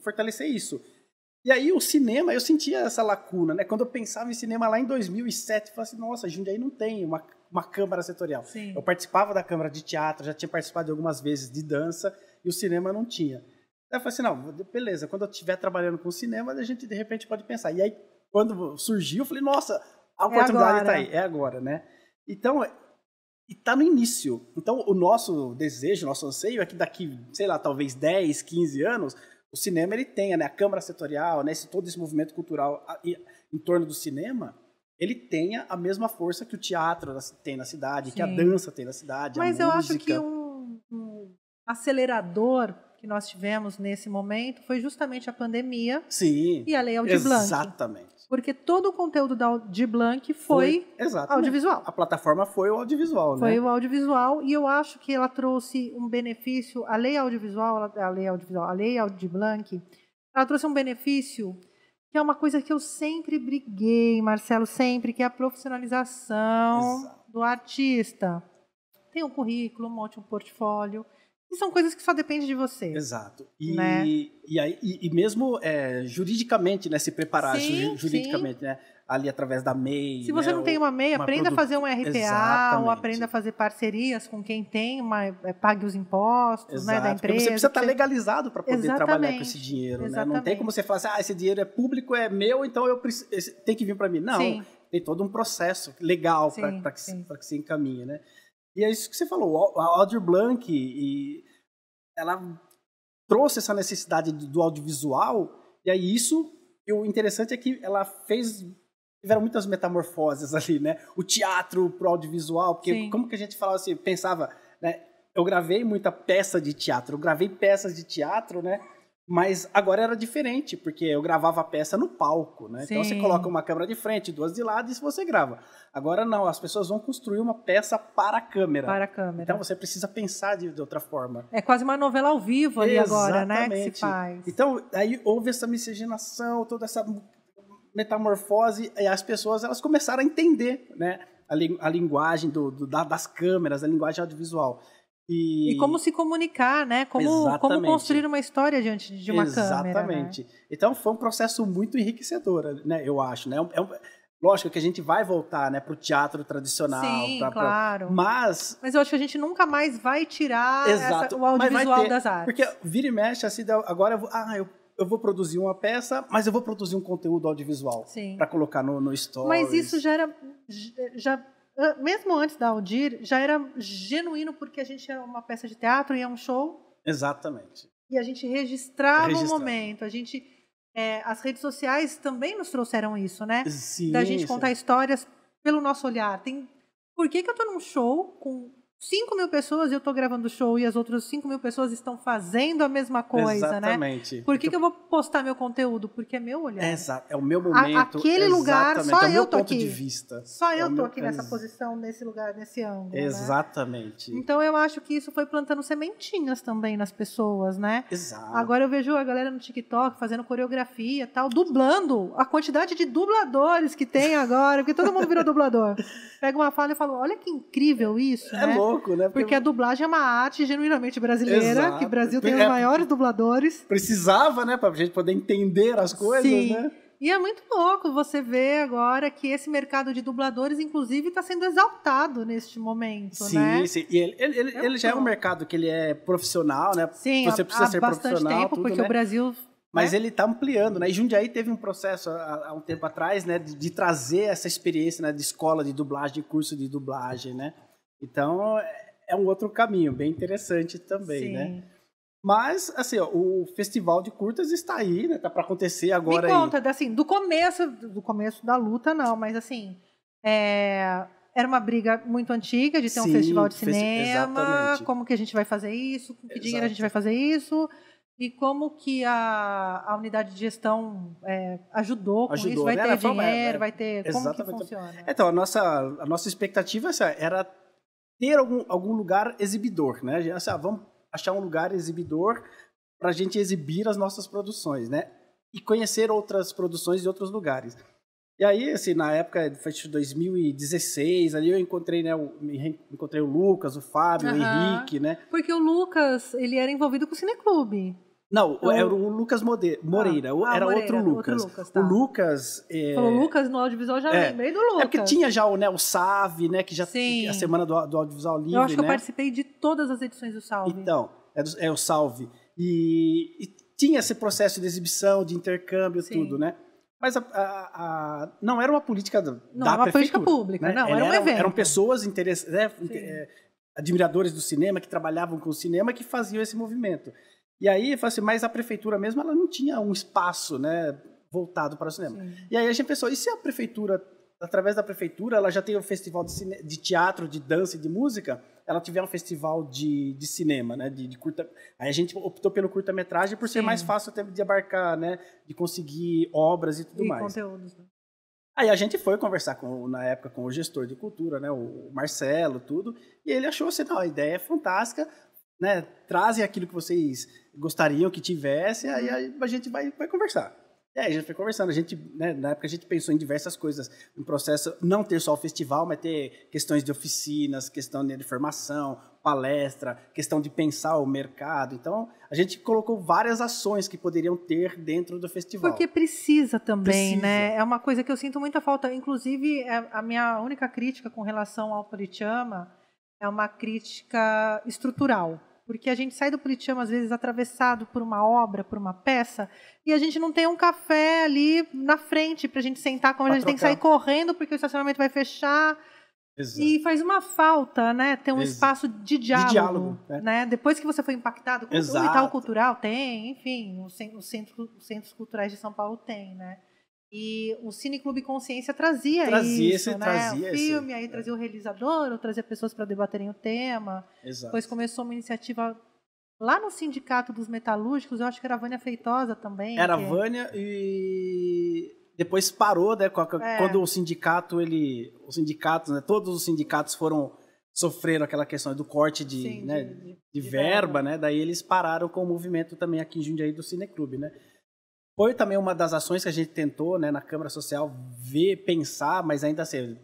fortalecer isso. E aí o cinema, eu sentia essa lacuna, né? Quando eu pensava em cinema lá em 2007, eu falei assim, nossa, Jundiaí não tem uma câmara setorial. Sim. Eu participava da câmara de teatro, já tinha participado de algumas vezes de dança, e o cinema não tinha. Aí eu falei assim, não, beleza, quando eu estiver trabalhando com cinema, a gente de repente pode pensar. E aí, quando surgiu, eu falei, nossa, a oportunidade está aí, é agora, né? Então, está no início. Então, o nosso desejo, o nosso anseio é que daqui, sei lá, talvez 10, 15 anos, o cinema ele tenha, né, a Câmara Setorial, né, todo esse movimento cultural em torno do cinema, ele tenha a mesma força que o teatro tem na cidade, que a dança tem na cidade, mas a música. Mas eu acho que um acelerador, que nós tivemos nesse momento foi justamente a pandemia. Sim, e a Lei Aldir Blanc. Exatamente. Porque todo o conteúdo da Aldir Blanc foi audiovisual. A plataforma foi o audiovisual, né? Foi o audiovisual, e eu acho que ela trouxe um benefício, a Lei Aldir Blanc, ela trouxe um benefício que é uma coisa que eu sempre briguei, Marcelo, sempre, que é a profissionalização do artista. Tem um currículo, um ótimo portfólio, e são coisas que só dependem de você. Exato. Né? E mesmo juridicamente, né, se preparar juridicamente, sim. né, ali através da MEI. Se você não tem uma MEI, aprenda a fazer um RPA, Exatamente. ou aprenda a fazer parcerias com quem tem, pague os impostos, né, da empresa. Porque você precisa estar legalizado para poder trabalhar com esse dinheiro. Né? Não tem como você falar assim, esse dinheiro é público, é meu, então tem que vir para mim. Não, tem todo um processo legal para que se encaminhe, né? E é isso que você falou, a Aldir Blanc, ela trouxe essa necessidade do audiovisual, e aí o interessante é que ela tiveram muitas metamorfoses ali, né? O teatro pro audiovisual, porque como que a gente falava assim, pensava, né? Eu gravei muita peça de teatro, eu gravei peças de teatro, né? Mas agora era diferente, porque eu gravava a peça no palco, né? Então você coloca uma câmera de frente, 2 de lado e você grava. Agora não, as pessoas vão construir uma peça para a câmera. Para a câmera. Então você precisa pensar de outra forma. É quase uma novela ao vivo ali agora, né? Que se faz. Então aí houve essa miscigenação, toda essa metamorfose, e as pessoas elas começaram a entender, né? A linguagem das câmeras, a linguagem audiovisual. E como se comunicar, né? Como construir uma história diante de uma câmera. Exatamente. Né? Então foi um processo muito enriquecedor, né? Eu acho, né? Lógico que a gente vai voltar, né, para o teatro tradicional. Sim, claro. Mas eu acho que a gente nunca mais vai tirar o audiovisual das artes. Porque vira e mexe, assim, agora eu vou produzir uma peça, mas eu vou produzir um conteúdo audiovisual para colocar no Stories. Mas isso mesmo antes da Aldir, já era genuíno, porque a gente era uma peça de teatro e é um show. Exatamente. E a gente registrava o momento. As redes sociais também nos trouxeram isso, né? Sim, da gente contar histórias pelo nosso olhar. Por que eu estou num show com 5.000 pessoas e eu estou gravando o show e as outras 5.000 pessoas estão fazendo a mesma coisa, exatamente. Né? Por que eu vou postar meu conteúdo? Porque é meu olhar. Exato, é o meu momento. Aquele lugar, só eu tô aqui. De vista. Só eu tô aqui nessa posição, nesse lugar, nesse ângulo. Exatamente. Né? Então eu acho que isso foi plantando sementinhas também nas pessoas, né? Exato. Agora eu vejo a galera no TikTok fazendo coreografia e tal, dublando. A quantidade de dubladores que tem agora, porque todo mundo virou dublador. Pega uma fala e fala, olha que incrível isso, né? É louco, né? Porque a dublagem é uma arte genuinamente brasileira, que o Brasil tem os maiores dubladores. Precisava, né, pra gente poder entender as coisas, né? E é muito louco você ver agora que esse mercado de dubladores, inclusive, está sendo exaltado neste momento, né? Sim. E ele já é um mercado que ele é profissional, né? Sim, você precisa ser profissional, há bastante tempo, porque né? o Brasil... Mas ele está ampliando, né? E Jundiaí teve um processo há um tempo atrás, né, de trazer essa experiência, né, de escola de dublagem, de curso de dublagem, né? Então, é um outro caminho, bem interessante também, né? Mas, assim, ó, o Festival de Curtas está aí, né? Tá para acontecer agora. Me conta, assim, do começo da luta, não, mas assim, era uma briga muito antiga de ter um festival de cinema. Exatamente. Como que a gente vai fazer isso? Com que dinheiro a gente vai fazer isso? E como que a unidade de gestão ajudou com isso? Vai ter dinheiro, vai ter... Como que funciona? Então, a nossa expectativa era ter algum lugar exibidor, né? Vamos achar um lugar exibidor para a gente exibir as nossas produções, né? E conhecer outras produções de outros lugares. E aí, assim, na época, foi de 2016, ali eu encontrei, né, encontrei o Lucas, o Fábio, o Henrique, né? Porque o Lucas, ele era envolvido com o Cineclube. Não, era o Lucas Moreira, era outro Lucas. Tá. O Lucas... Falou Lucas no audiovisual, já lembrei do Lucas. É porque tinha já o SAV, né, que já a semana do audiovisual livre, eu acho que né? eu participei de todas as edições do Salve. Então, é o Salve. E tinha esse processo de exibição, de intercâmbio, tudo, né? Mas não era uma política da prefeitura. Não era uma política pública, né? Não, era um evento. Eram pessoas admiradores do cinema, que trabalhavam com o cinema, que faziam esse movimento. E aí, assim, mas a prefeitura mesmo, ela não tinha um espaço, né, voltado para o cinema. E aí a gente pensou, e se a prefeitura através da prefeitura, ela já tem um festival de teatro, de dança e de música, ela tiver um festival de cinema, né? De curta. Aí a gente optou pelo curta-metragem por ser mais fácil até de abarcar, né? De conseguir obras e tudo mais. Conteúdos, né? Aí a gente foi conversar na época com o gestor de cultura, né? O Marcelo, tudo, e ele achou assim, não, a ideia é fantástica, né? Trazem aquilo que vocês gostariam que tivesse, aí a gente vai conversar. E aí a gente foi conversando, a gente, né, na época a gente pensou em diversas coisas, no processo, não ter só o festival, mas ter questões de oficinas, questão de formação, palestra, questão de pensar o mercado. Então, a gente colocou várias ações que poderiam ter dentro do festival. Porque precisa também, né? É uma coisa que eu sinto muita falta. Inclusive, a minha única crítica com relação ao Purichama é uma crítica estrutural. Porque a gente sai do Purichama, às vezes, atravessado por uma obra, por uma peça, e a gente não tem um café ali na frente para a gente sentar, como a gente tem que sair correndo porque o estacionamento vai fechar. Exato. E faz uma falta, né? Ter um espaço de diálogo, né? Depois que você foi impactado, o Itaú Cultural tem, enfim, os centros culturais de São Paulo tem, né? E o Cineclube Consciência trazia isso, né? Trazia o filme, aí trazia o realizador, ou trazia pessoas para debaterem o tema. Exato. Depois começou uma iniciativa lá no Sindicato dos Metalúrgicos, eu acho que era a Vânia Feitosa também. Era a Vânia e depois parou, né? Quando o sindicato, os sindicatos, né? Todos os sindicatos sofreram aquela questão do corte de verba, né? Daí eles pararam com o movimento também aqui em Jundiaí do Cineclube, né? Foi também uma das ações que a gente tentou, né, na Câmara Social, pensar, mas ainda assim,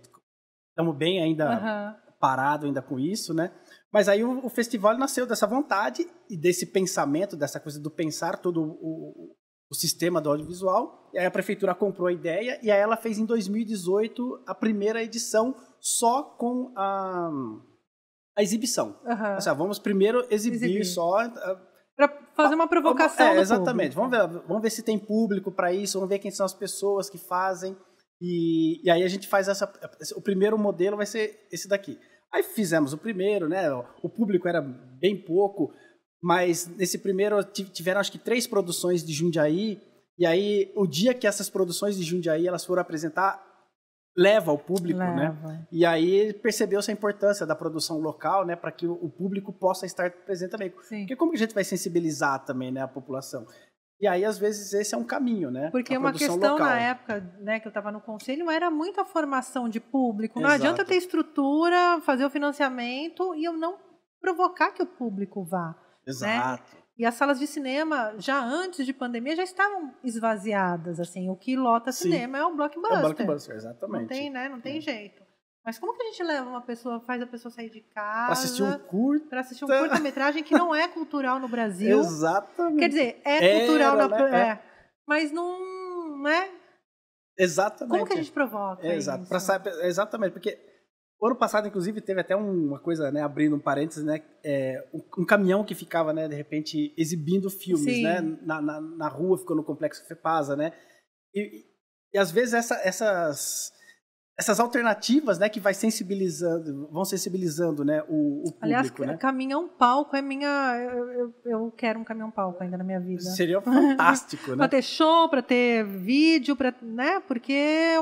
estamos bem ainda parado ainda com isso, né? Mas aí o festival nasceu dessa vontade e desse pensamento, dessa coisa do pensar todo o sistema do audiovisual. E aí a prefeitura comprou a ideia e aí ela fez em 2018 a primeira edição só com a exibição. Ou seja, vamos primeiro exibir. Só... Para fazer uma provocação do exatamente. Vamos ver se tem público para isso, vamos ver quem são as pessoas que fazem. E aí a gente faz o primeiro modelo vai ser esse daqui. Aí fizemos o primeiro, né? O público era bem pouco, mas nesse primeiro tiveram acho que 3 produções de Jundiaí, e aí o dia que essas produções de Jundiaí elas foram apresentar, leva o público, né? E aí percebeu-se a importância da produção local, né, para que o público possa estar presente também. Sim. Porque como que a gente vai sensibilizar também, né, a população? E aí, às vezes, esse é um caminho, né? Porque uma questão local. Na época, né, que eu estava no conselho, era muita formação de público. Não adianta ter estrutura, fazer o financiamento e eu não provocar que o público vá. Exato. Né? E as salas de cinema, já antes de pandemia, já estavam esvaziadas. Assim, o que lota cinema é o blockbuster. É o blockbuster, exatamente. Não tem, né? Não tem jeito. Mas como que a gente leva uma pessoa, faz a pessoa sair de casa... Para assistir um curta... Para assistir um curta-metragem que não é cultural no Brasil. Exatamente. Quer dizer, é cultural... mas não... né? Exatamente. Como que a gente provoca Exato. isso? Exatamente, porque... O ano passado, inclusive, teve até uma coisa, né, abrindo um parênteses, né, um caminhão que ficava, né, de repente, exibindo filmes, Sim. né, na rua, ficou no Complexo FEPASA, né, e às vezes essas alternativas, né, que vão sensibilizando, né, o público, Aliás, né? caminhão-palco é minha... Eu quero um caminhão-palco ainda na minha vida. Seria fantástico, né? Para ter show, para ter vídeo, né? Porque...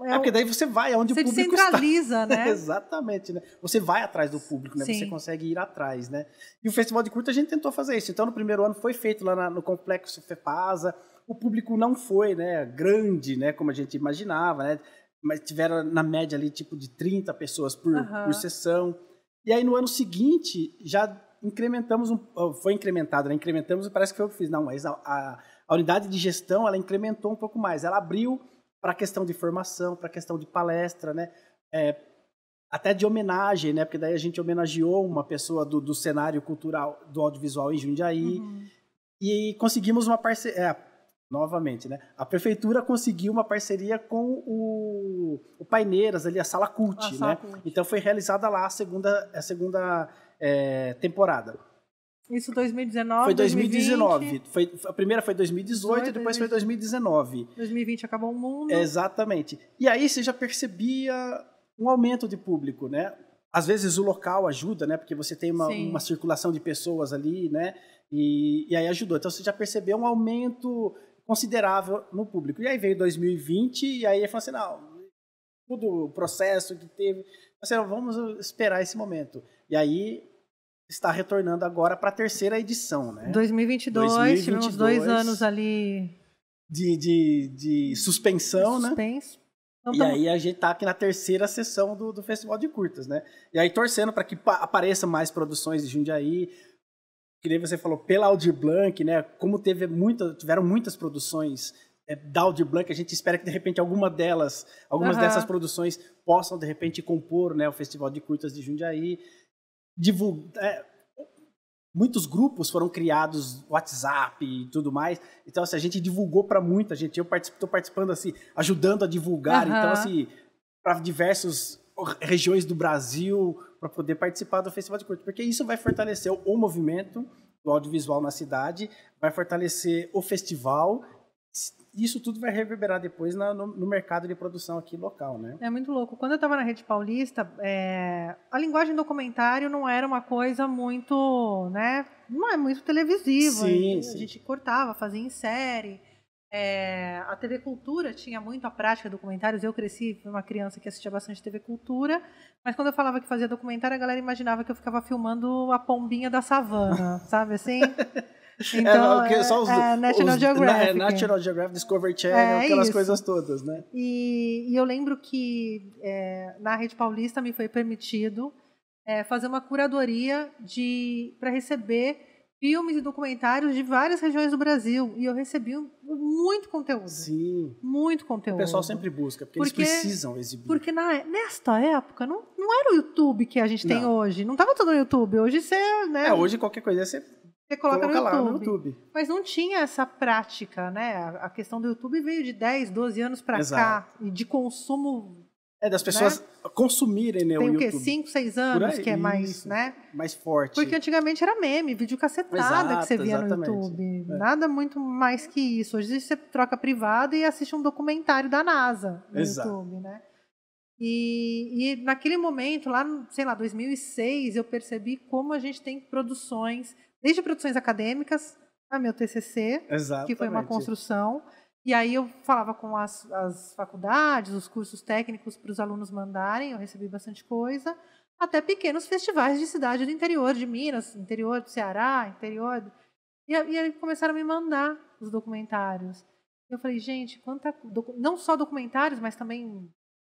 porque daí você vai onde o público está. Você descentraliza, né? Exatamente, né? Você vai atrás do público, né? Sim. Você consegue ir atrás, né? E o Festival de Curta a gente tentou fazer isso. Então, no primeiro ano foi feito lá no Complexo FEPASA. O público não foi, né, grande, né, como a gente imaginava, né? Mas tiveram, na média, ali, tipo de 30 pessoas por sessão. E aí, no ano seguinte, já incrementamos, foi incrementado, né? Incrementamos, parece que foi o que fiz. Não, mas a unidade de gestão, ela incrementou um pouco mais. Ela abriu para a questão de formação, para a questão de palestra, né? Até de homenagem, né? Porque daí a gente homenageou uma pessoa do cenário cultural, do audiovisual em Jundiaí. E conseguimos uma parceria... Novamente, né? A prefeitura conseguiu uma parceria com o Paineiras, ali, a Sala Cult, né? Então foi realizada lá a segunda temporada. Isso 2019, Foi 2019. A primeira foi 2018 e depois foi 2019. 2020 acabou o mundo. Exatamente. E aí você já percebia um aumento de público, né? Às vezes o local ajuda, né? Porque você tem uma circulação de pessoas ali, né? E aí ajudou. Então você já percebeu um aumento considerável no público. E aí veio 2020 e aí falou assim, não, todo o processo que teve. Assim, vamos esperar esse momento. E aí está retornando agora para a terceira edição, né? 2022, tivemos 2 anos ali de suspensão, né? Então, e aí a gente tá aqui na terceira sessão do Festival de Curtas, né? E aí torcendo para que apareçam mais produções de Jundiaí, que nem você falou, pela Aldir Blanc, né? Como tiveram muitas produções da Aldir Blanc, a gente espera que de repente algumas dessas produções possam de repente compor, né, o Festival de Curtas de Jundiaí. Muitos grupos foram criados, WhatsApp e tudo mais. Então, assim, a gente divulgou para muita gente. Eu estou participando, assim, ajudando a divulgar. Então, assim, para diversas regiões do Brasil, para poder participar do Festival de Curtas. Porque isso vai fortalecer o movimento do audiovisual na cidade, vai fortalecer o festival. Isso tudo vai reverberar depois no mercado de produção aqui local, né? É muito louco. Quando eu estava na Rede Paulista, a linguagem documentário não era uma coisa muito, né? Não é muito televisiva. Sim, a gente cortava, fazia em série. A TV Cultura tinha muito a prática de documentários. Eu cresci, fui uma criança que assistia bastante TV Cultura, mas quando eu falava que fazia documentário, a galera imaginava que eu ficava filmando a pombinha da savana, sabe assim? Então, National Geographic. National Geographic, Discovery Channel, aquelas coisas todas, né? E eu lembro que na Rede Paulista me foi permitido fazer uma curadoria para receber filmes e documentários de várias regiões do Brasil. E eu recebi muito conteúdo. Sim. Muito conteúdo. O pessoal sempre busca, porque eles precisam exibir. Porque nesta época não era o YouTube que a gente tem hoje. Não estava tudo no YouTube. Hoje você... né? Hoje qualquer coisa você coloca lá no YouTube. Mas não tinha essa prática, né? A questão do YouTube veio de 10, 12 anos para cá. E de consumo... das pessoas consumirem, né, o YouTube. Tem o quê? 5, 6 anos que é mais, né? Mais forte. Porque antigamente era meme, vídeo cacetada que você via no YouTube. Nada muito mais que isso. Hoje você troca privado e assiste um documentário da NASA no YouTube, né? E naquele momento, lá, sei lá, 2006, eu percebi como a gente tem produções, desde produções acadêmicas, meu TCC, que foi uma construção. E aí eu falava com as faculdades, os cursos técnicos para os alunos mandarem, eu recebi bastante coisa, até pequenos festivais de cidade do interior de Minas, interior do Ceará, interior... E aí começaram a me mandar os documentários. Eu falei, gente, não só documentários, mas também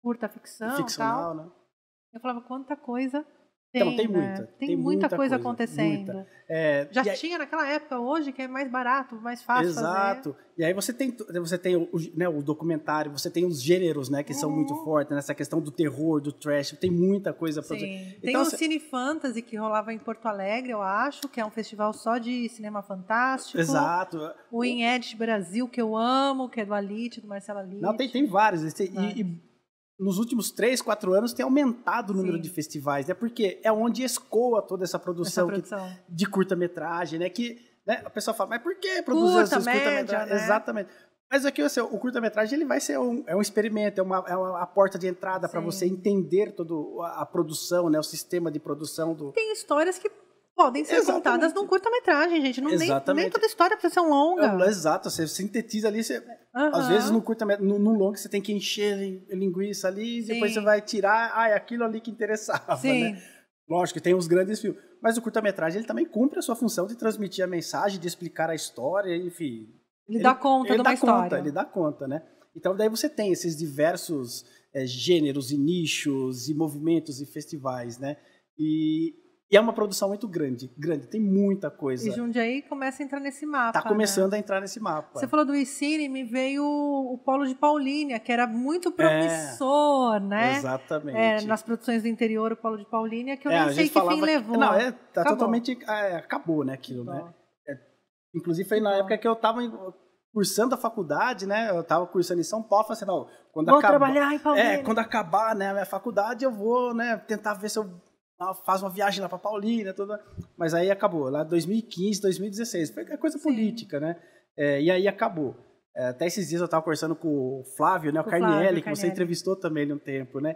curta ficção e tal. Né? Eu falava, quanta coisa... Tem muita coisa acontecendo. Muita. Já tinha naquela época, hoje que é mais barato, mais fácil fazer. E aí você tem o documentário, você tem os gêneros, né, que são muito fortes, nessa questão do terror, do trash, tem muita coisa para Sim. Tem o Cine Fantasy que rolava em Porto Alegre, eu acho, que é um festival só de cinema fantástico. Exato. O Inedit Brasil, que eu amo, que é do Alite, do Marcelo Alite. Não, tem vários. Nos últimos 3, 4 anos tem aumentado o número de festivais, né? Porque é onde escoa toda essa produção. De curta-metragem, né? Que, né? A pessoa fala, mas por que produzir esses curta-metragens? Né? Exatamente. Mas aqui o curta-metragem ele vai ser um experimento, é uma porta de entrada para você entender toda a produção, né? O sistema de produção do... Tem histórias que podem ser contadas num curta-metragem, gente. Nem toda história precisa ser um longa. Exato, você sintetiza ali, às vezes no longa você tem que encher linguiça ali, depois você vai tirar, aquilo ali que interessava, né? Lógico que tem os grandes filmes, mas o curta-metragem ele também cumpre a sua função de transmitir a mensagem, de explicar a história, enfim. Ele dá conta de uma história. Ele dá conta, né? Então daí você tem esses diversos gêneros e nichos e movimentos e festivais, né? E é uma produção muito grande, tem muita coisa. E Jundiaí começa a entrar nesse mapa. Está começando a entrar nesse mapa. Você falou do ICINE, me veio o Polo de Paulínia, que era muito promissor, né? Exatamente. Nas produções do interior, o Polo de Paulínia, que eu nem sei que fim levou. Não, totalmente... acabou, né, aquilo, né? Inclusive foi na época que eu estava cursando a faculdade, né? Eu estava cursando em São Paulo, falei assim, não, vou trabalhar em Paulínia. Quando acabar, né, a minha faculdade, eu vou, né, tentar ver se eu faz uma viagem lá para Paulínia, mas aí acabou, lá 2015, 2016, foi coisa política, né? E aí acabou. Até esses dias eu estava conversando com o Flávio, né, o Carnielli, que você entrevistou também um tempo, né?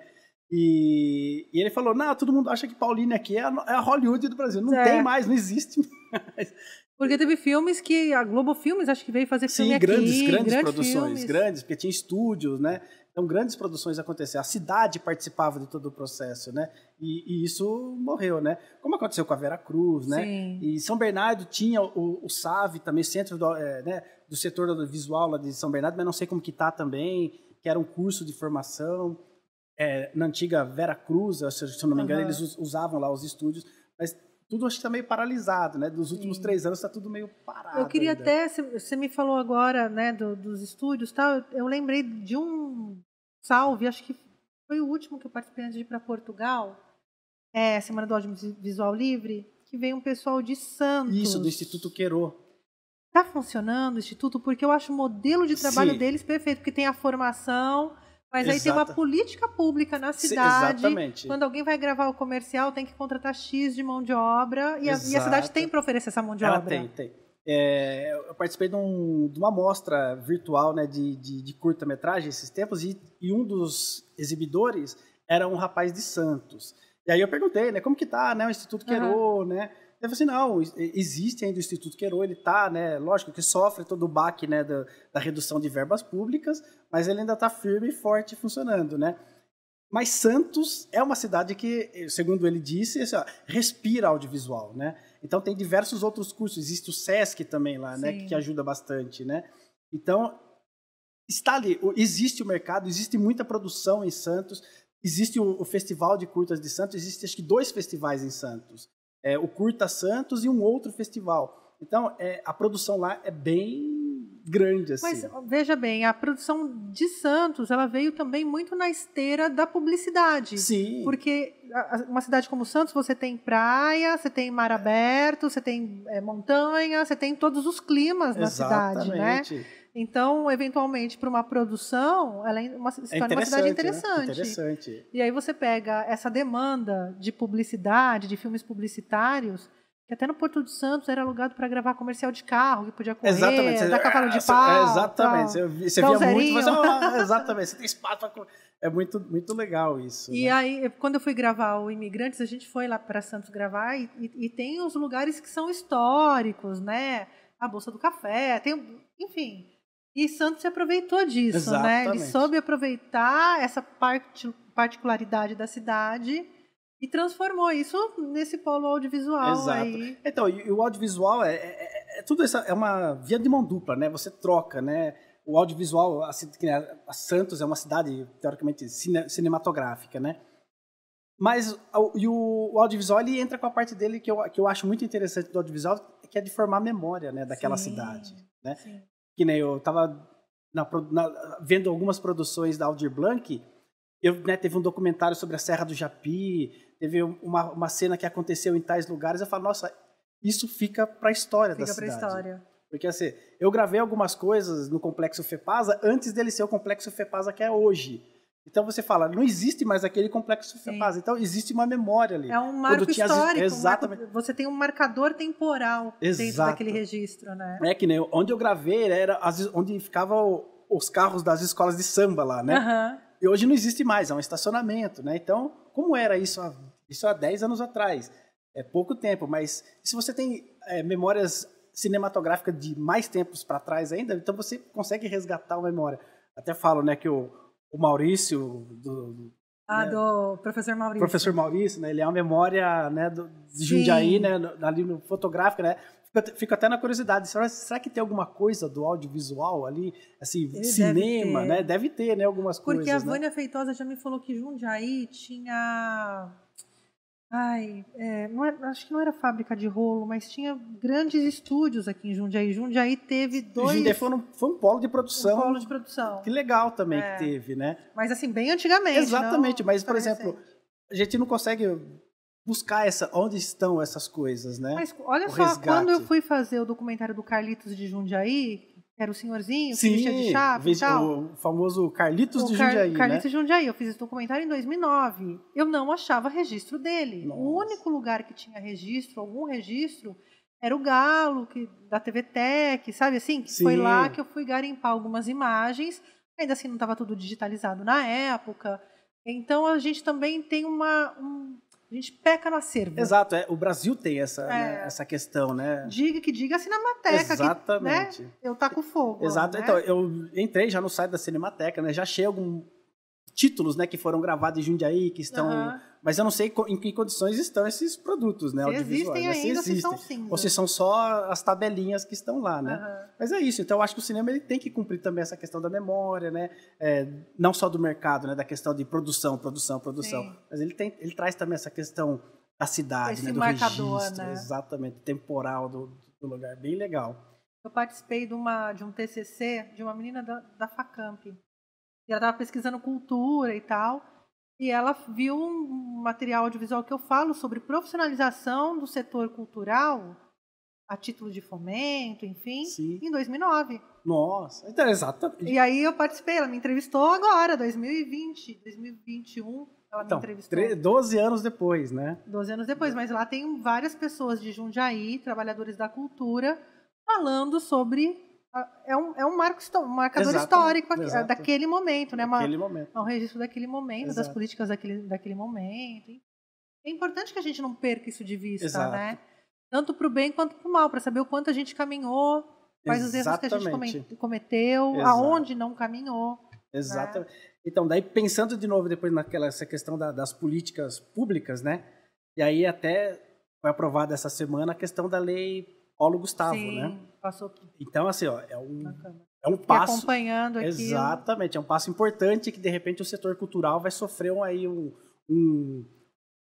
E ele falou, não, todo mundo acha que Paulínia aqui é a Hollywood do Brasil. Não tem mais, não existe mais. Porque teve filmes que a Globo Filmes acho que veio fazer filme aqui. Sim, grandes produções, grandes, porque tinha estúdios, né? Então, grandes produções aconteciam. A cidade participava de todo o processo, né? E isso morreu, né? Como aconteceu com a Vera Cruz, né? Sim. E São Bernardo tinha o SAV também, Centro do Setor Audiovisual lá de São Bernardo, mas não sei como que tá também, que era um curso de formação. Na antiga Vera Cruz, se eu não me engano, eles usavam lá os estúdios, mas tudo acho que está meio paralisado, né? Dos últimos 3 anos está tudo meio parado. Eu queria ainda. até, você me falou agora, né, dos estúdios, tal. Eu lembrei de um salve, acho que foi o último que eu participei antes de ir para Portugal, Semana do Audiovisual Livre, que veio um pessoal de Santos. Isso, do Instituto Queiro. Está funcionando o Instituto? Porque eu acho o modelo de trabalho deles perfeito, porque tem a formação. Mas aí tem uma política pública na cidade. Exatamente. Quando alguém vai gravar o comercial, tem que contratar X de mão de obra. E a cidade tem para oferecer essa mão de obra. Ela tem. Eu participei de uma mostra virtual, né, de curta-metragem esses tempos, e um dos exibidores era um rapaz de Santos. E aí eu perguntei, né, como que tá, né, o Instituto Queiro, né? Ele falou assim, não, existe ainda o Instituto Queiro, ele está, né, lógico que sofre todo o baque, né, da redução de verbas públicas, mas ele ainda está firme e forte funcionando, né? Mas Santos é uma cidade que, segundo ele disse, assim, respira audiovisual, né? Então tem diversos outros cursos, existe o SESC também lá, né, que ajuda bastante, né? Então, está ali, existe o mercado, existe muita produção em Santos, existe o Festival de Curtas de Santos, existe acho que 2 festivais em Santos. O Curta Santos e um outro festival. Então, a produção lá é bem grande, assim. Mas, veja bem, a produção de Santos, ela veio também muito na esteira da publicidade. Sim. Porque uma cidade como Santos, você tem praia, você tem mar aberto, você tem montanha, você tem todos os climas na cidade, né? Então, eventualmente, para uma produção, ela se torna uma cidade interessante. Né? Interessante. E aí você pega essa demanda de publicidade, de filmes publicitários, que até no Porto de Santos era alugado para gravar comercial de carro, que podia correr, dar cavalo de pau. Exatamente. Você via muito, mas exatamente, você tem espaço para... É muito, muito legal isso. E né? aí, quando eu fui gravar o Imigrantes, a gente foi lá para Santos gravar e tem os lugares que são históricos, né? A Bolsa do Café, enfim... E Santos se aproveitou disso, Exatamente. né? Ele soube aproveitar essa particularidade da cidade e transformou isso nesse polo audiovisual. Exato. Aí. Então, e o audiovisual tudo isso é uma via de mão dupla, né? Você troca, né? O audiovisual, a Santos é uma cidade teoricamente cinematográfica, né? Mas o audiovisual ele entra com a parte dele que eu acho muito interessante do audiovisual, que é de formar a memória, né, daquela cidade, né? Sim. Que nem eu estava vendo algumas produções da Aldir Blanc, teve um documentário sobre a Serra do Japi, teve uma cena que aconteceu em tais lugares, eu falo, nossa, isso fica para a história da cidade. Fica para a história. Porque assim, eu gravei algumas coisas no Complexo FEPASA antes dele ser o Complexo FEPASA que é hoje. Então você fala, não existe mais aquele Complexo FEPASA, então existe uma memória ali. É um marco histórico. Exatamente. Você tem um marcador temporal dentro daquele registro, né? Que nem onde eu gravei era onde ficavam os carros das escolas de samba lá, né? Uhum. E hoje não existe mais, é um estacionamento, né? Então, como era isso há 10 anos atrás? É pouco tempo, mas se você tem memórias cinematográficas de mais tempos para trás ainda, então você consegue resgatar a memória. Até falo, né, que o Maurício do professor Maurício. Professor Maurício, né? Ele é uma memória, né, de Jundiaí, né, ali no fotográfico, né? Fico até na curiosidade, será que tem alguma coisa do audiovisual ali, assim, cinema, né? Deve ter, né, algumas coisas. Porque a Vânia Feitosa já me falou que Jundiaí tinha... acho que não era fábrica de rolo, mas tinha grandes estúdios aqui em Jundiaí. Jundiaí teve 2... Jundiaí foi um polo de produção. Um polo de produção. Que legal também que teve, né? Mas assim, bem antigamente. Exatamente, mas, por exemplo, a gente não consegue buscar onde estão essas coisas, né? Mas olha só, quando eu fui fazer o documentário do Carlitos de Jundiaí, que era o senhorzinho, que vestia de chave e tal. O famoso Carlitos de Jundiaí, Carlitos de Jundiaí. Eu fiz esse documentário em 2009. Eu não achava registro dele. Nossa. O único lugar que tinha algum registro, era o Galo, da TV Tech, sabe assim? Que foi lá que eu fui garimpar algumas imagens. Ainda assim, não estava tudo digitalizado na época. Então, a gente também tem A gente peca no acervo. Exato, o Brasil tem essa questão, né? Diga a Cinemateca. Exatamente. Que, né, eu taco fogo. Exato, né? Então, eu entrei já no site da Cinemateca, né? Já achei alguns títulos, né, que foram gravados em Jundiaí, que estão... Mas eu não sei em que condições estão esses produtos, né, audiovisuais. Existem ainda, se são cinza. Ou se são só as tabelinhas que estão lá, né? Mas é isso, então eu acho que o cinema ele tem que cumprir também essa questão da memória, né? Não só do mercado, né, da questão de produção. Sim. Mas ele traz também essa questão da cidade, né, do marcador, registro, né? Exatamente, temporal do lugar, bem legal. Eu participei de um TCC de uma menina da Facamp. E ela estava pesquisando cultura e tal, e ela viu um material audiovisual que eu falo sobre profissionalização do setor cultural, a título de fomento, enfim, em 2009. Nossa, então, exatamente. E aí eu participei, ela me entrevistou agora, 2020, 2021, ela me entrevistou. 12 anos depois, né? 12 anos depois, mas lá tem várias pessoas de Jundiaí, trabalhadores da cultura, falando sobre... É um marcador histórico daquele momento, né? É um registro daquele momento, das políticas daquele momento. É importante que a gente não perca isso de vista, né? Tanto para o bem quanto para o mal, para saber o quanto a gente caminhou, quais os erros que a gente cometeu, aonde não caminhou. Exatamente. Né? Então, daí pensando de novo depois essa questão das políticas públicas, né? E aí até foi aprovada essa semana a questão da lei Paulo Gustavo, né? Passou aqui. Então, assim, ó, é um passo... acompanhando aqui. Exatamente, é um passo importante que, de repente, o setor cultural vai sofrer uma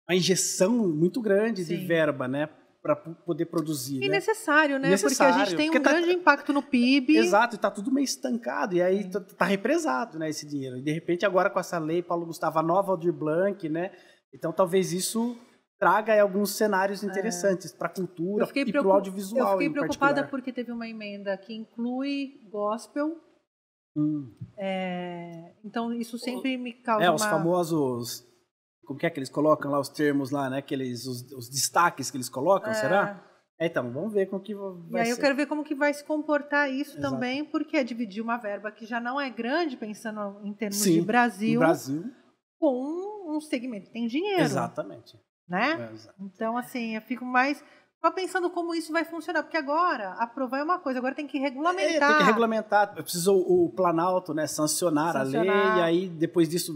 injeção muito grande de verba, né? Para poder produzir. E necessário, né? Porque a gente tem um grande impacto no PIB. Exato, e tá tudo meio estancado, e aí tá represado, né, esse dinheiro. E, de repente, agora com essa lei Paulo Gustavo, a nova Aldir Blanc, né? Então, talvez isso... traga alguns cenários interessantes para a cultura e para o audiovisual. Eu fiquei preocupada porque teve uma emenda que inclui gospel. Então, isso sempre me causa os famosos... Como que eles colocam lá os termos lá, né? Os destaques que eles colocam, será? Então, vamos ver como que vai ser. Eu quero ver como que vai se comportar isso também, porque é dividir uma verba que já não é grande, pensando em termos de Brasil, com um segmento que tem dinheiro. Exatamente. Né? Então, assim, eu fico mais só pensando como isso vai funcionar, porque agora aprovar é uma coisa, agora tem que regulamentar. Tem que regulamentar, precisa o Planalto, né, sancionar a lei, e aí depois disso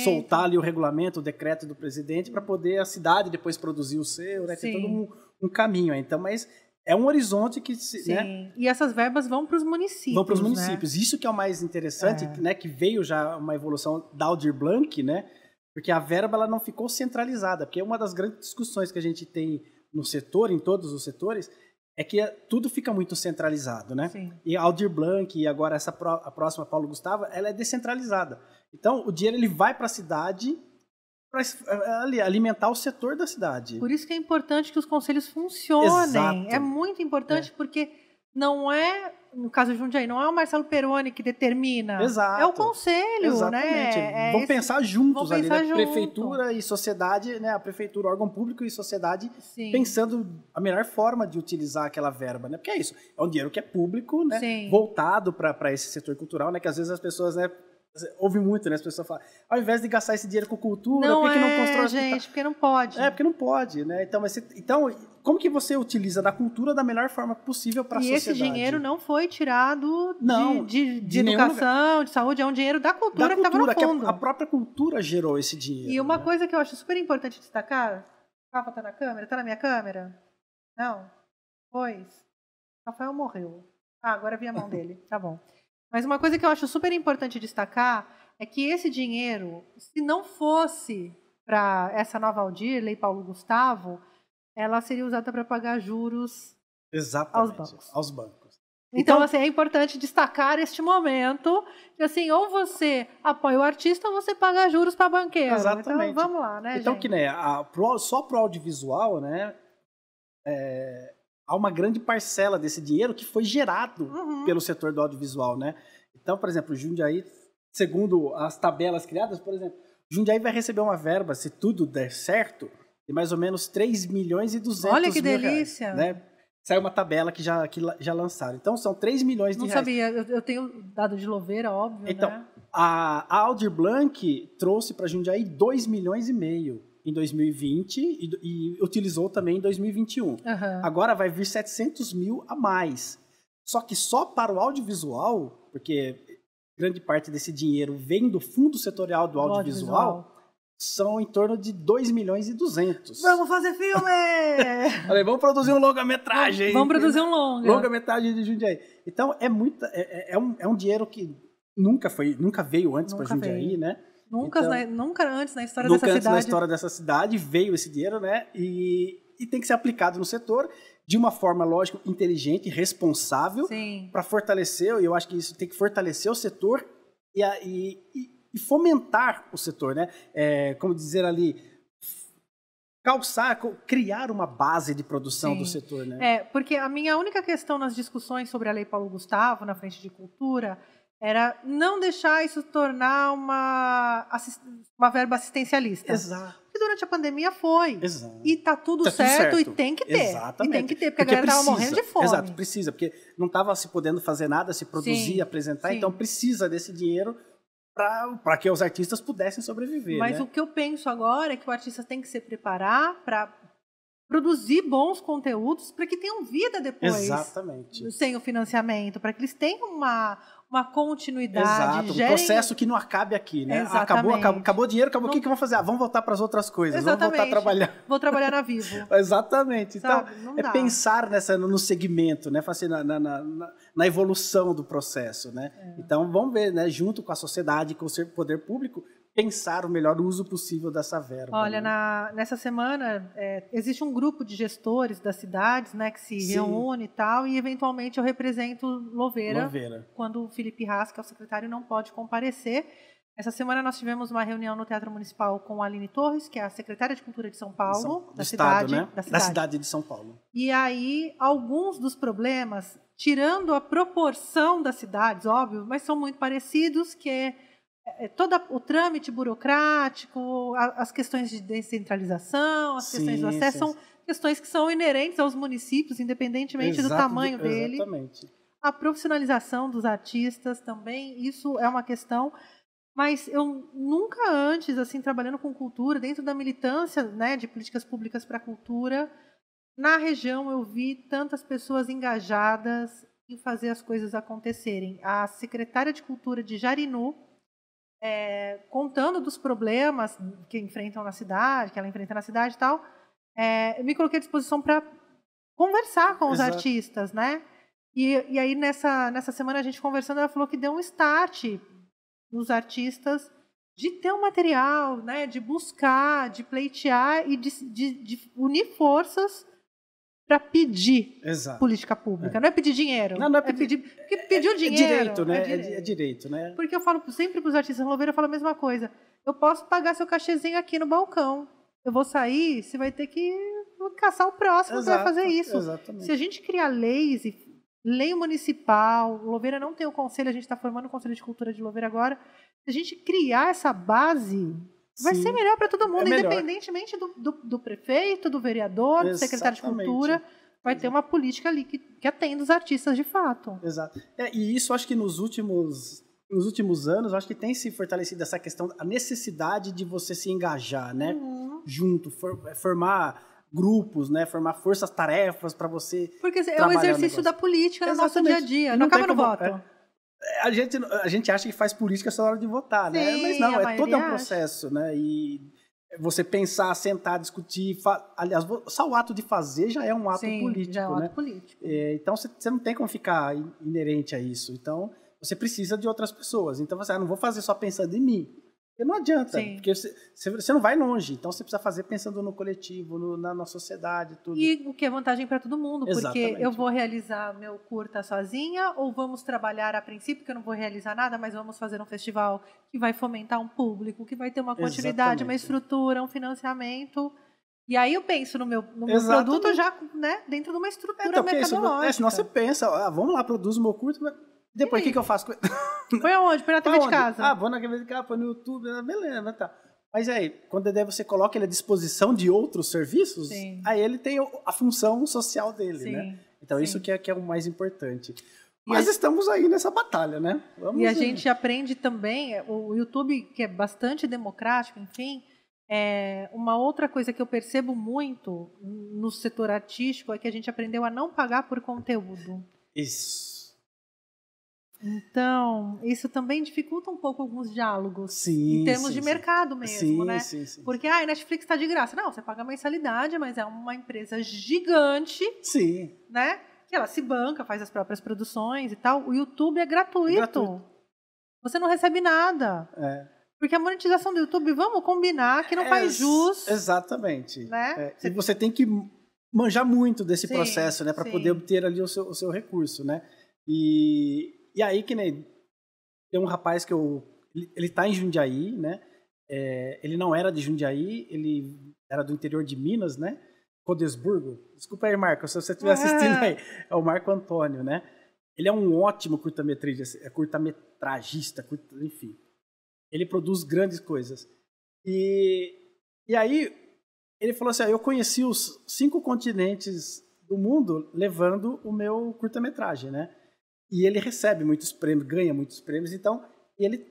soltar ali o regulamento, o decreto do presidente, para poder a cidade depois produzir o seu, né? Tem todo um caminho aí. Então, mas é um horizonte que... Né? E essas verbas vão para os municípios. Vão para os municípios. Né? Isso que é o mais interessante, né, que veio já uma evolução da Aldir Blanc, né? Porque a verba ela não ficou centralizada, porque uma das grandes discussões que a gente tem no setor, em todos os setores, é que tudo fica muito centralizado, né? Sim. E a Aldir Blanc e agora a próxima Paulo Gustavo, ela é descentralizada. Então, o dinheiro ele vai para a cidade para alimentar o setor da cidade. Por isso que é importante que os conselhos funcionem. Exato. É muito importante porque não é, no caso de Jundiaí, não é o Marcelo Peroni que determina. Exato. É o conselho, exatamente. Né? Vamos pensar juntos ali, né? Junto. Prefeitura e sociedade, né? A prefeitura, órgão público e sociedade, pensando a melhor forma de utilizar aquela verba, né? Porque é isso, é um dinheiro que é público, né? Voltado para esse setor cultural, né? Que às vezes as pessoas, né? Ouve muito, né? As pessoas falam, ao invés de gastar esse dinheiro com cultura, por que não constrói... gente, porque não pode. Porque não pode, né? Então, como que você utiliza da cultura da melhor forma possível para a sociedade? E esse dinheiro não foi tirado de educação, de saúde, é um dinheiro da cultura que estava no fundo. A própria cultura gerou esse dinheiro. E uma coisa que eu acho super importante destacar, Rafa tá na câmera? Tá na minha câmera? Não? Pois. Rafael morreu. Agora vi a mão dele. Tá bom. Mas uma coisa que eu acho super importante destacar é que esse dinheiro, se não fosse para essa nova Aldir, Lei Paulo Gustavo, ela seria usada para pagar juros aos bancos. Então, assim, é importante destacar este momento, que assim, ou você apoia o artista ou você paga juros para banqueiro. Exatamente. Então, vamos lá, né, então, gente? que né, só para o audiovisual, né, há uma grande parcela desse dinheiro que foi gerado pelo setor do audiovisual, né? Então, por exemplo, Jundiaí, segundo as tabelas criadas, por exemplo, Jundiaí vai receber uma verba, se tudo der certo, de mais ou menos 3 milhões e 200 mil reais. Olha que delícia! Né? Saiu uma tabela que já lançaram. Então, são 3 milhões de reais. Não sabia. Eu tenho dado de louveira, óbvio, então, né? A Aldir Blanc trouxe para Jundiaí 2,5 milhões em 2020 e utilizou também em 2021. Uhum. Agora vai vir 700 mil a mais. Só que só para o audiovisual, porque grande parte desse dinheiro vem do fundo setorial do audiovisual, são em torno de 2 milhões e 200. Vamos fazer filme! Falei, vamos produzir um longa-metragem. Vamos produzir um longa-metragem de Jundiaí. Então, é um dinheiro que nunca veio antes para Jundiaí, né? Nunca antes na história dessa cidade. Nunca antes na história dessa cidade veio esse dinheiro, né? E tem que ser aplicado no setor de uma forma, lógico, inteligente, responsável, para fortalecer, e eu acho que isso tem que fortalecer o setor e fomentar o setor, né? Como dizer ali, criar uma base de produção do setor, né? Porque a minha única questão nas discussões sobre a Lei Paulo Gustavo, na frente de cultura, era não deixar isso tornar uma verba assistencialista. Exato. Porque durante a pandemia foi. Exato. E tá tudo certo e tem que ter. Exatamente. E tem que ter, porque a galera estava morrendo de fome. Exato, precisa, porque não estava se podendo fazer nada, se produzir, apresentar, então precisa desse dinheiro para que os artistas pudessem sobreviver. Mas o que eu penso agora é que o artista tem que se preparar para produzir bons conteúdos para que tenham vida depois. Exatamente. Sem o financiamento, para que eles tenham uma continuidade. Exato, um processo que não acabe aqui, né? Acabou o dinheiro, acabou o que vamos fazer? Vamos voltar para as outras coisas, vamos voltar a trabalhar. Vou trabalhar na Vivo. Exatamente. Então, pensar no segmento, né? Assim, na evolução do processo, né? Então, vamos ver, né? Junto com a sociedade, com o poder público, pensar o melhor uso possível dessa verba. Olha, nessa semana existe um grupo de gestores das cidades, né, que se reúne e tal, e eventualmente eu represento Louveira. Quando o Felipe Haas, que é o secretário, não pode comparecer. Essa semana nós tivemos uma reunião no Teatro Municipal com a Aline Torres, que é a secretária de Cultura de São Paulo, da cidade de São Paulo. E aí, alguns dos problemas, tirando a proporção das cidades, óbvio, mas são muito parecidos, que todo o trâmite burocrático, as questões de descentralização, as questões do acesso, são questões que são inerentes aos municípios, independentemente do tamanho dele. Exatamente. A profissionalização dos artistas também, isso é uma questão. Mas eu nunca antes, assim, trabalhando com cultura, dentro da militância, né, de políticas públicas para a cultura, na região eu vi tantas pessoas engajadas em fazer as coisas acontecerem. A secretária de Cultura de Jarinu, contando dos problemas que enfrentam na cidade, que ela enfrenta na cidade e tal, eu me coloquei à disposição para conversar com os artistas, né? E aí, nessa semana, a gente conversando, ela falou que deu um start nos artistas de ter um material, né? De buscar, de pleitear e de unir forças para pedir política pública. Não é pedir dinheiro. Não é pedir. Porque pedir o dinheiro. Direito, né? É direito, né? Porque eu falo sempre para os artistas, Louveira, eu falo a mesma coisa. Eu posso pagar seu cachezinho aqui no balcão. Eu vou sair, você vai ter que caçar o próximo para fazer isso. Exatamente. Se a gente criar leis, lei municipal, Louveira não tem o conselho, a gente está formando o Conselho de Cultura de Louveira agora. Se a gente criar essa base, vai ser melhor para todo mundo, independentemente do prefeito, do vereador, do secretário de Cultura. Vai ter uma política ali que atenda os artistas de fato. Exato. E isso, acho que nos últimos anos, acho que tem se fortalecido essa questão, a necessidade de você se engajar, né? Junto, formar grupos, né? Formar forças-tarefas para você. Porque é o exercício da política no nosso dia a dia. Não acaba no voto. A gente acha que faz política só na hora de votar, né? Mas não, todo um processo, né? E você pensar, sentar, discutir, aliás, só o ato de fazer já é um ato político, já é um né? ato político. Então você não tem como ficar inerente a isso. Então você precisa de outras pessoas. Então você não vou fazer só pensando em mim. Porque não adianta, porque você não vai longe. Então você precisa fazer pensando no coletivo, na sociedade, tudo. E o que é vantagem para todo mundo, Exatamente. Porque eu vou realizar meu curta sozinha, ou vamos trabalhar a princípio, que eu não vou realizar nada, mas vamos fazer um festival que vai fomentar um público, que vai ter uma continuidade, uma estrutura, um financiamento. E aí eu penso no meu produto já, né, dentro de uma estrutura mercadológica. Senão você pensa, vamos lá, produz o meu curto, mas depois o que eu faço? Põe aonde? Põe na TV de casa. Vou na TV de casa, põe no YouTube, beleza, tá. Mas aí, quando você coloca ele à disposição de outros serviços, aí ele tem a função social dele, né? Então isso que é o mais importante. Mas estamos aí nessa batalha, né? E a gente aprende também, o YouTube, que é bastante democrático, enfim, uma outra coisa que eu percebo muito no setor artístico é que a gente aprendeu a não pagar por conteúdo. Isso. Então, isso também dificulta um pouco alguns diálogos. Sim, em termos de mercado mesmo, né? Sim. Porque a Netflix está de graça. Não, você paga mensalidade, mas é uma empresa gigante, né? Que ela se banca, faz as próprias produções e tal. O YouTube é gratuito. Você não recebe nada. Porque a monetização do YouTube, vamos combinar, que não faz jus. Exatamente. Né? E você tem que manjar muito desse processo, né? Para poder obter ali o seu recurso, né? E aí, que nem tem um rapaz que ele tá em Jundiaí, né? Ele não era de Jundiaí, ele era do interior de Minas, né? Codesburgo. Desculpa aí, Marco, se você estiver assistindo aí. É o Marco Antônio, né? Ele é um ótimo curta-metragista, enfim. Ele produz grandes coisas. E aí, ele falou assim, eu conheci os 5 continentes do mundo levando o meu curta-metragem, né? E ele recebe muitos prêmios, ganha muitos prêmios, então ele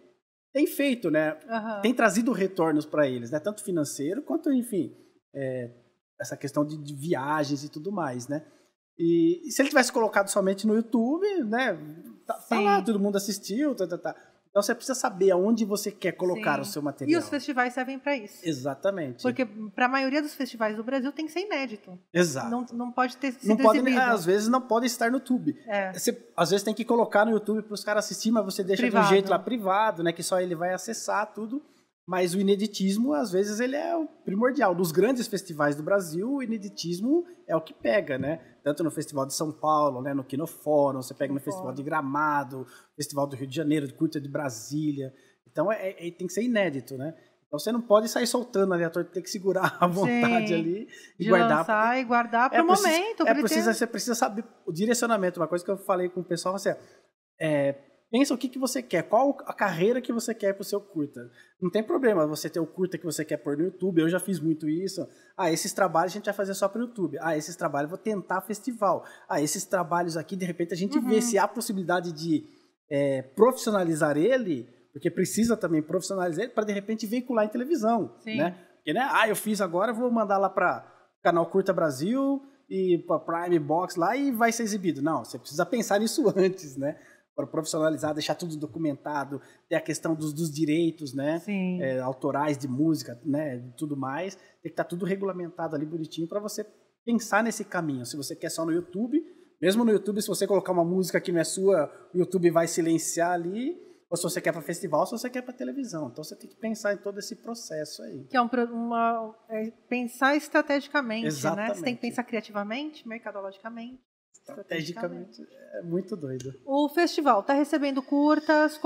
tem feito, né? Tem trazido retornos para eles, né? Tanto financeiro quanto, enfim, essa questão de viagens e tudo mais, né? E se ele tivesse colocado somente no YouTube, né? Tá lá, todo mundo assistiu, Então você precisa saber aonde você quer colocar o seu material. E os festivais servem para isso. Exatamente. Porque para a maioria dos festivais do Brasil tem que ser inédito. Exato. Não pode ter sido exibido. Às vezes não pode estar no YouTube. Você, às vezes tem que colocar no YouTube para os caras assistirem, mas você deixa de um jeito lá privado, né? Que só ele vai acessar tudo. Mas o ineditismo, às vezes, ele é o primordial. Dos grandes festivais do Brasil, o ineditismo é o que pega, né? Tanto no Festival de São Paulo, né? No Kinofórum, você pega no Festival de Gramado, Festival do Rio de Janeiro, do Curta de Brasília. Então, tem que ser inédito, né? Então, você não pode sair soltando ali, tem que segurar a vontade ali e guardar. E guardar para o momento. Você precisa saber o direcionamento. Uma coisa que eu falei com o pessoal, assim, pensa o que você quer, qual a carreira que você quer para o seu curta. Não tem problema você ter o curta que você quer pôr no YouTube, eu já fiz muito isso. Esses trabalhos a gente vai fazer só para o YouTube. Esses trabalhos eu vou tentar festival. Esses trabalhos aqui, de repente, a gente vê se há possibilidade de profissionalizar ele, porque precisa também profissionalizar ele, para, de repente, veicular em televisão. Né? Porque, né, eu fiz agora, vou mandar lá para o canal Curta Brasil e para Prime Box lá e vai ser exibido. Não, você precisa pensar nisso antes, né? Para profissionalizar, deixar tudo documentado, ter a questão dos direitos, né? Autorais de música, né? Tudo mais, tem que estar tudo regulamentado ali bonitinho para você pensar nesse caminho. Se você quer só no YouTube, mesmo no YouTube, se você colocar uma música que não é sua, o YouTube vai silenciar ali, ou se você quer para festival, ou se você quer para televisão. Então você tem que pensar em todo esse processo aí. Que pensar estrategicamente, Exatamente. Né? Você tem que pensar criativamente, mercadologicamente. Estrategicamente é muito doido. O festival está recebendo curtas,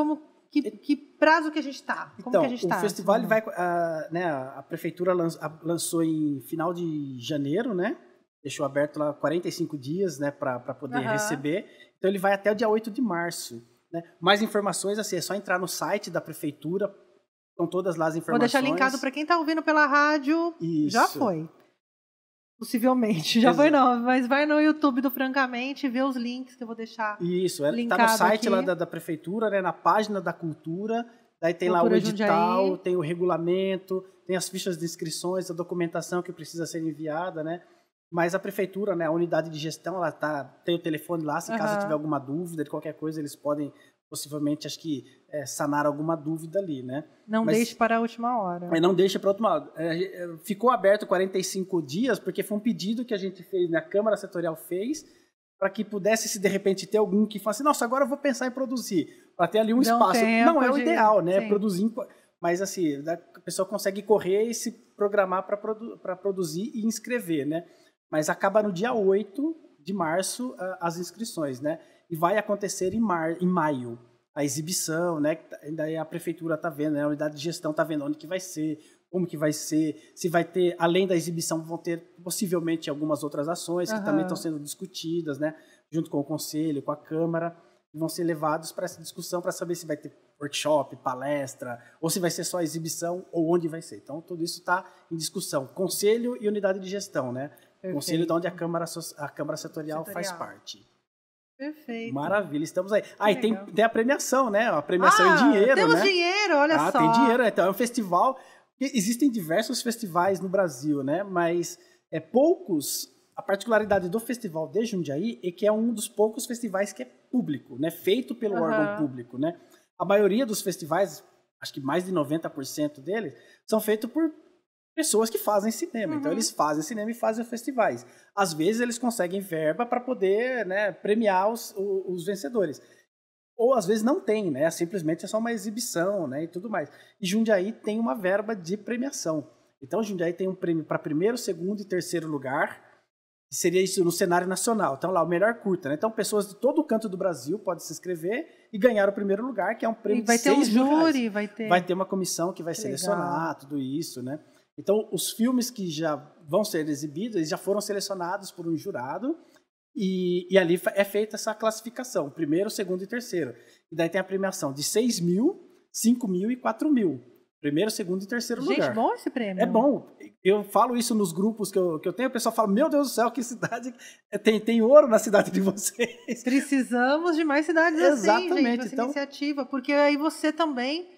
que prazo que a gente está? Então, o festival ele vai, a prefeitura lançou em final de janeiro, né? Deixou aberto lá 45 dias, né, para poder receber. Então ele vai até o dia 8 de março. Né? Mais informações, assim, é só entrar no site da prefeitura, com todas lá as informações. Vou deixar linkado para quem está ouvindo pela rádio. Isso. Já foi. Possivelmente, já foi não, mas vai no YouTube do Francamente e vê os links que eu vou deixar. Isso, tá no site lá da prefeitura, né, na página da cultura, daí tem lá o edital, tem o regulamento, tem as fichas de inscrições, a documentação que precisa ser enviada, né, mas a prefeitura, né, a unidade de gestão, ela tem o telefone lá, se caso tiver alguma dúvida de qualquer coisa, eles podem possivelmente, acho que, sanar alguma dúvida ali, né? Mas deixe para a última hora. Mas não deixe para a última hora. Ficou aberto 45 dias, porque foi um pedido que a gente fez, né? A Câmara Setorial fez, para que pudesse, se de repente ter algum que falasse, nossa, agora eu vou pensar em produzir, para ter ali um espaço. Não é o ideal, né? Produzir, mas assim, a pessoa consegue correr e se programar para produzir e inscrever, né? Mas acaba no dia 8 de março as inscrições, né? E vai acontecer em maio a exibição, né? Daí a prefeitura está vendo, né? A unidade de gestão está vendo onde que vai ser, como que vai ser, se vai ter, além da exibição, vão ter possivelmente algumas outras ações que também estão sendo discutidas, né? Junto com o Conselho, com a Câmara, e vão ser levados para essa discussão para saber se vai ter workshop, palestra, ou se vai ser só exibição, ou onde vai ser. Então, tudo isso está em discussão. Conselho e unidade de gestão, né? Perfeito. Conselho de onde a Câmara Setorial faz parte. Perfeito. Maravilha, estamos aí. E tem a premiação, né? A premiação em dinheiro, temos né? dinheiro, olha só. Tem dinheiro, então é um festival. Existem diversos festivais no Brasil, né? Mas poucos. A particularidade do Festival de Jundiaí é que é um dos poucos festivais que é público, né? Feito pelo órgão público, né? A maioria dos festivais, acho que mais de 90% deles, são feitos por pessoas que fazem cinema. Então, eles fazem cinema e fazem festivais. Às vezes, eles conseguem verba para poder, né, premiar os vencedores. Ou, às vezes, não tem, né? Simplesmente é só uma exibição, né, e tudo mais. E Jundiaí tem uma verba de premiação. Então, Jundiaí tem um prêmio para primeiro, segundo e terceiro lugar, que seria isso no cenário nacional. Então, lá, o melhor curta, né? Então, pessoas de todo o canto do Brasil podem se inscrever e ganhar o primeiro lugar, que é um prêmio de R$6 mil. Vai ter uma comissão que vai selecionar tudo isso, né? Então, os filmes que já vão ser exibidos, eles já foram selecionados por um jurado e ali é feita essa classificação, primeiro, segundo e terceiro. E daí tem a premiação de 6 mil, 5 mil e 4 mil. Primeiro, segundo e terceiro lugar. Gente, bom esse prêmio. É bom. Eu falo isso nos grupos que eu tenho, o pessoal fala, meu Deus do céu, que cidade... Tem ouro na cidade de vocês. Precisamos de mais cidades assim, gente, essa então, iniciativa. Porque aí você também...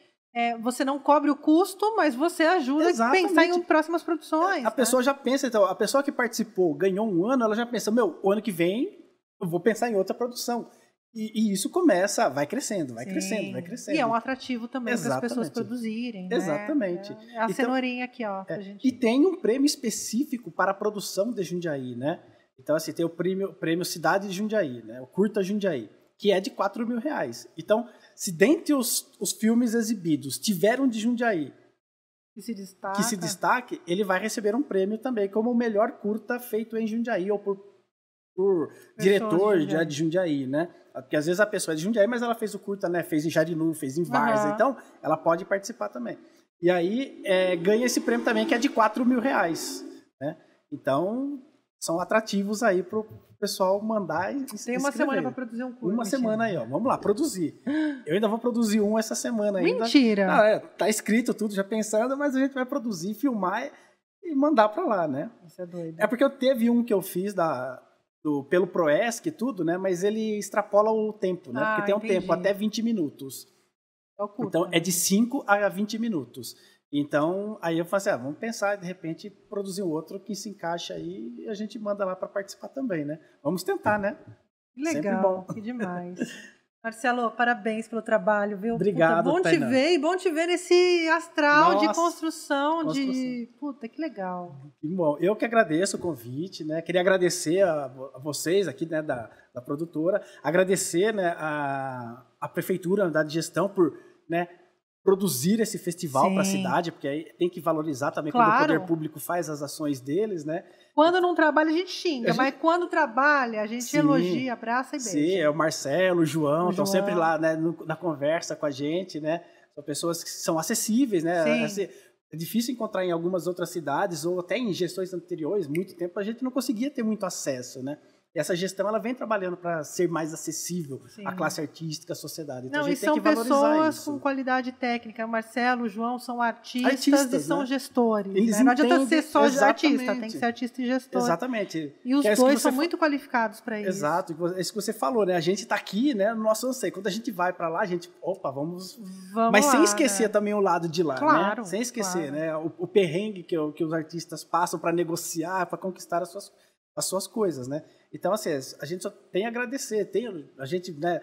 você não cobre o custo, mas você ajuda a pensar em próximas produções. A pessoa já pensa, então, a pessoa que participou, ganhou um ano, ela já pensa, o ano que vem eu vou pensar em outra produção. E isso vai crescendo. E é um atrativo também para as pessoas produzirem. Exatamente. Né? É a cenourinha aqui, ó. Pra gente... E tem um prêmio específico para a produção de Jundiaí, né? Então, assim, tem o prêmio Cidade de Jundiaí, né? O Curta Jundiaí, que é de R$4 mil. Então, se dentre os filmes exibidos tiver um de Jundiaí que se destaque, ele vai receber um prêmio também, como o melhor curta feito em Jundiaí ou por diretor de Jundiaí, né? Porque às vezes a pessoa é de Jundiaí, mas ela fez o curta, né? Fez em Jarinu, fez em Várzea, então ela pode participar também. E aí ganha esse prêmio também, que é de R$4 mil, né? Então, são atrativos aí pro pessoal mandar e Tem uma semana para produzir um curta. Uma semana aí, ó. Vamos lá, produzir. Eu ainda vou produzir essa semana ainda. Mentira! Tá escrito tudo, já pensando, mas a gente vai produzir, filmar e mandar para lá, né? Isso é doido. É porque eu teve um que eu fiz pelo Proesc e tudo, né? Mas ele extrapola o tempo, né? Porque tem um tempo, até 20 minutos. Então, é de 5 a 20 minutos. Então, aí eu falei assim, vamos pensar, de repente, produzir um outro que se encaixa aí e a gente manda lá para participar também, né? Vamos tentar, né? Legal, sempre bom. Que demais. Marcelo, parabéns pelo trabalho, viu? Obrigado, bom Tainá. te ver e bom te ver nesse astral de construção. Puta, que legal. Que bom. Eu que agradeço o convite, né? Queria agradecer a vocês aqui, né, da produtora, agradecer, né, a prefeitura, a unidade de gestão por, né, produzir esse festival para a cidade, porque aí tem que valorizar também quando o poder público faz as ações deles, né? Quando não trabalha, a gente xinga, mas quando trabalha, a gente elogia, abraça e beija. Sim, é o Marcelo, o João, estão sempre lá, né, na conversa com a gente, né? São pessoas que são acessíveis, né? É difícil encontrar em algumas outras cidades, ou até em gestões anteriores, muito tempo, a gente não conseguia ter muito acesso, né? E essa gestão, ela vem trabalhando para ser mais acessível à classe artística, à sociedade. Então, a gente tem que valorizar isso. São pessoas com qualidade técnica. O Marcelo, o João são artistas e são gestores. Eles não adianta ser só artista, tem que ser artista e gestor. Exatamente. E os dois são muito qualificados para isso. Exato. Isso que você falou, né? A gente está aqui, né, no nosso anseio. Quando a gente vai para lá, a gente, vamos mas sem esquecer também o lado de lá, né? Sem esquecer, né? O perrengue que os artistas passam para negociar, para conquistar as suas coisas, né? Então, assim, a gente só tem a agradecer. A gente, né,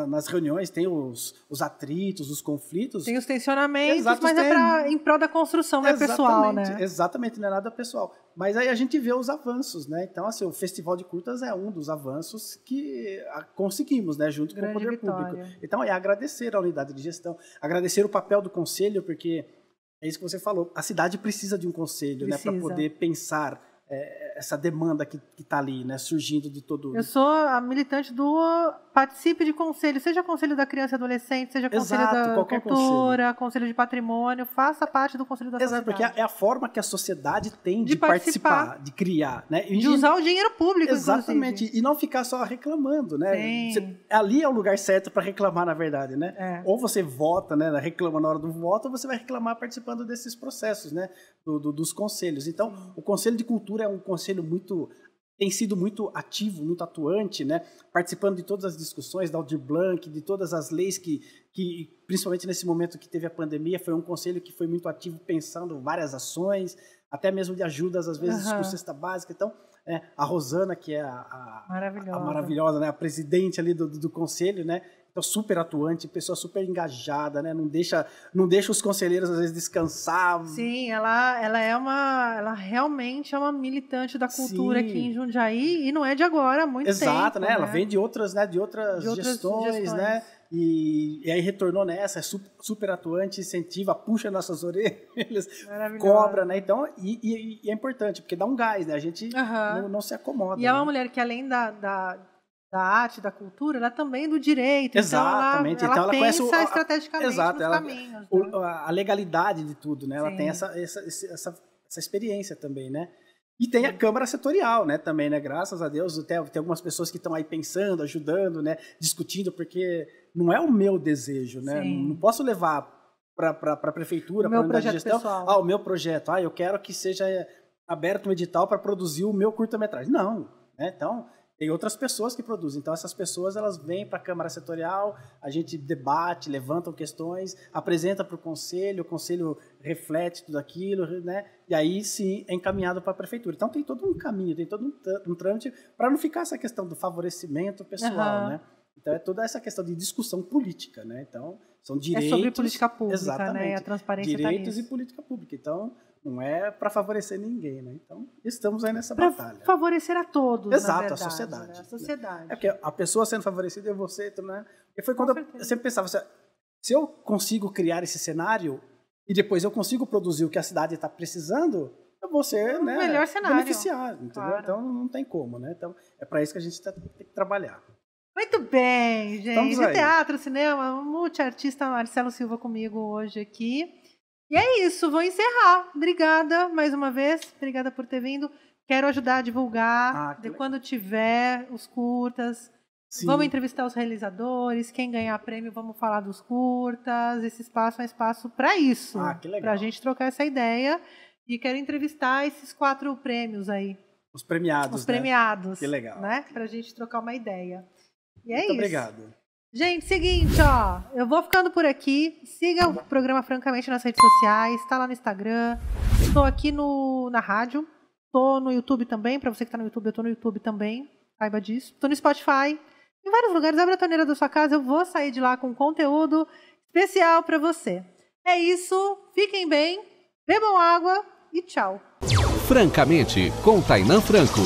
nas reuniões tem os atritos, os conflitos. Tem os tensionamentos, mas é em prol da construção, não é pessoal, né? Exatamente, não é nada pessoal. Mas aí a gente vê os avanços, né? Então, assim, o Festival de Curtas é um dos avanços que conseguimos, né? Junto com o poder público. Então, é agradecer a unidade de gestão, agradecer o papel do conselho, porque é isso que você falou. A cidade precisa de um conselho, né? Para poder pensar essa demanda que está ali, né, surgindo de todo... Eu sou a militante do participe de conselho, seja conselho da criança e adolescente, seja conselho da cultura, conselho de patrimônio, faça parte do conselho da sociedade. Porque é a forma que a sociedade tem de participar, de criar, né? De usar o dinheiro público, exatamente, inclusive. E não ficar só reclamando, né? Ali é o lugar certo para reclamar, na verdade, né? Ou você vota, né, reclama na hora do voto, ou você vai reclamar participando desses processos, né, dos conselhos. Então, o Conselho de Cultura é um conselho muito tem sido muito ativo, muito atuante, né? Participando de todas as discussões da Aldir Blanc, de todas as leis que, principalmente nesse momento que teve a pandemia, foi um conselho que foi muito ativo, pensando várias ações, até mesmo de ajudas, às vezes, com cesta básica. Então, a Rosana, que é a maravilhosa, né? A presidente ali do conselho, né? Então, super atuante, pessoa super engajada, né? Não deixa os conselheiros, às vezes, descansar. Sim, ela realmente é uma militante da cultura aqui em Jundiaí, e não é de agora, há muito tempo. Exato, né? Ela vem de outras gestões, né? E aí retornou nessa, é super atuante, incentiva, puxa nossas orelhas, cobra, né? Então, e é importante, porque dá um gás, né? A gente não se acomoda. E é uma mulher que, além da arte, da cultura, ela também é do direito. Exatamente. Então ela pensa conhece estrategicamente nos caminhos. A legalidade de tudo, né? Ela tem essa experiência também, né? E tem a Câmara Setorial, né? Também, né? Graças a Deus, tem algumas pessoas que estão aí pensando, ajudando, né? Discutindo, porque não é o meu desejo, né? Não posso levar para a prefeitura, para a unidade de gestão, o meu projeto. Eu quero que seja aberto um edital para produzir o meu curta-metragem. Não, né? Então, tem outras pessoas que produzem. Então, essas pessoas, elas vêm para a Câmara Setorial, a gente debate, levantam questões, apresenta para o conselho reflete tudo aquilo, né? E aí, sim, é encaminhado para a prefeitura. Então, tem todo um caminho, tem todo um trâmite para não ficar essa questão do favorecimento pessoal, né? Então, é toda essa questão de discussão política, né? Então, são direitos... É sobre política pública, exatamente, né? A transparência direitos e política pública. Então, não é para favorecer ninguém, né? Então, estamos aí nessa batalha. Para favorecer a todos, exato, na verdade, a sociedade. Né? A sociedade. É porque a pessoa sendo favorecida é você, né? E foi quando eu sempre pensava, se eu consigo criar esse cenário e depois eu consigo produzir o que a cidade está precisando, eu vou ser, né, melhor cenário. Beneficiado, entendeu? Claro. Então, não tem como, né? Então, é para isso que a gente tem que trabalhar. Muito bem, gente. De teatro, cinema, o multiartista Marcelo Silva comigo hoje aqui. E é isso, vou encerrar. Obrigada mais uma vez, obrigada por ter vindo. Quero ajudar a divulgar, quando tiver os curtas. Sim. Vamos entrevistar os realizadores, quem ganhar prêmio, vamos falar dos curtas. Esse espaço é um espaço para isso, para a gente trocar essa ideia. E quero entrevistar esses 4 prêmios aí. Os premiados, Os premiados. Que legal. Né? Para a gente trocar uma ideia. E é Muito isso. obrigado. Gente, seguinte, eu vou ficando por aqui. Siga o programa Francamente nas redes sociais, está lá no Instagram. Estou aqui na rádio, estou no YouTube também. Para você que está no YouTube, eu estou no YouTube também. Saiba disso. Estou no Spotify. Em vários lugares. Abre a torneira da sua casa, eu vou sair de lá com conteúdo especial para você. É isso. Fiquem bem, bebam água e tchau. Francamente, com Tainã Franco.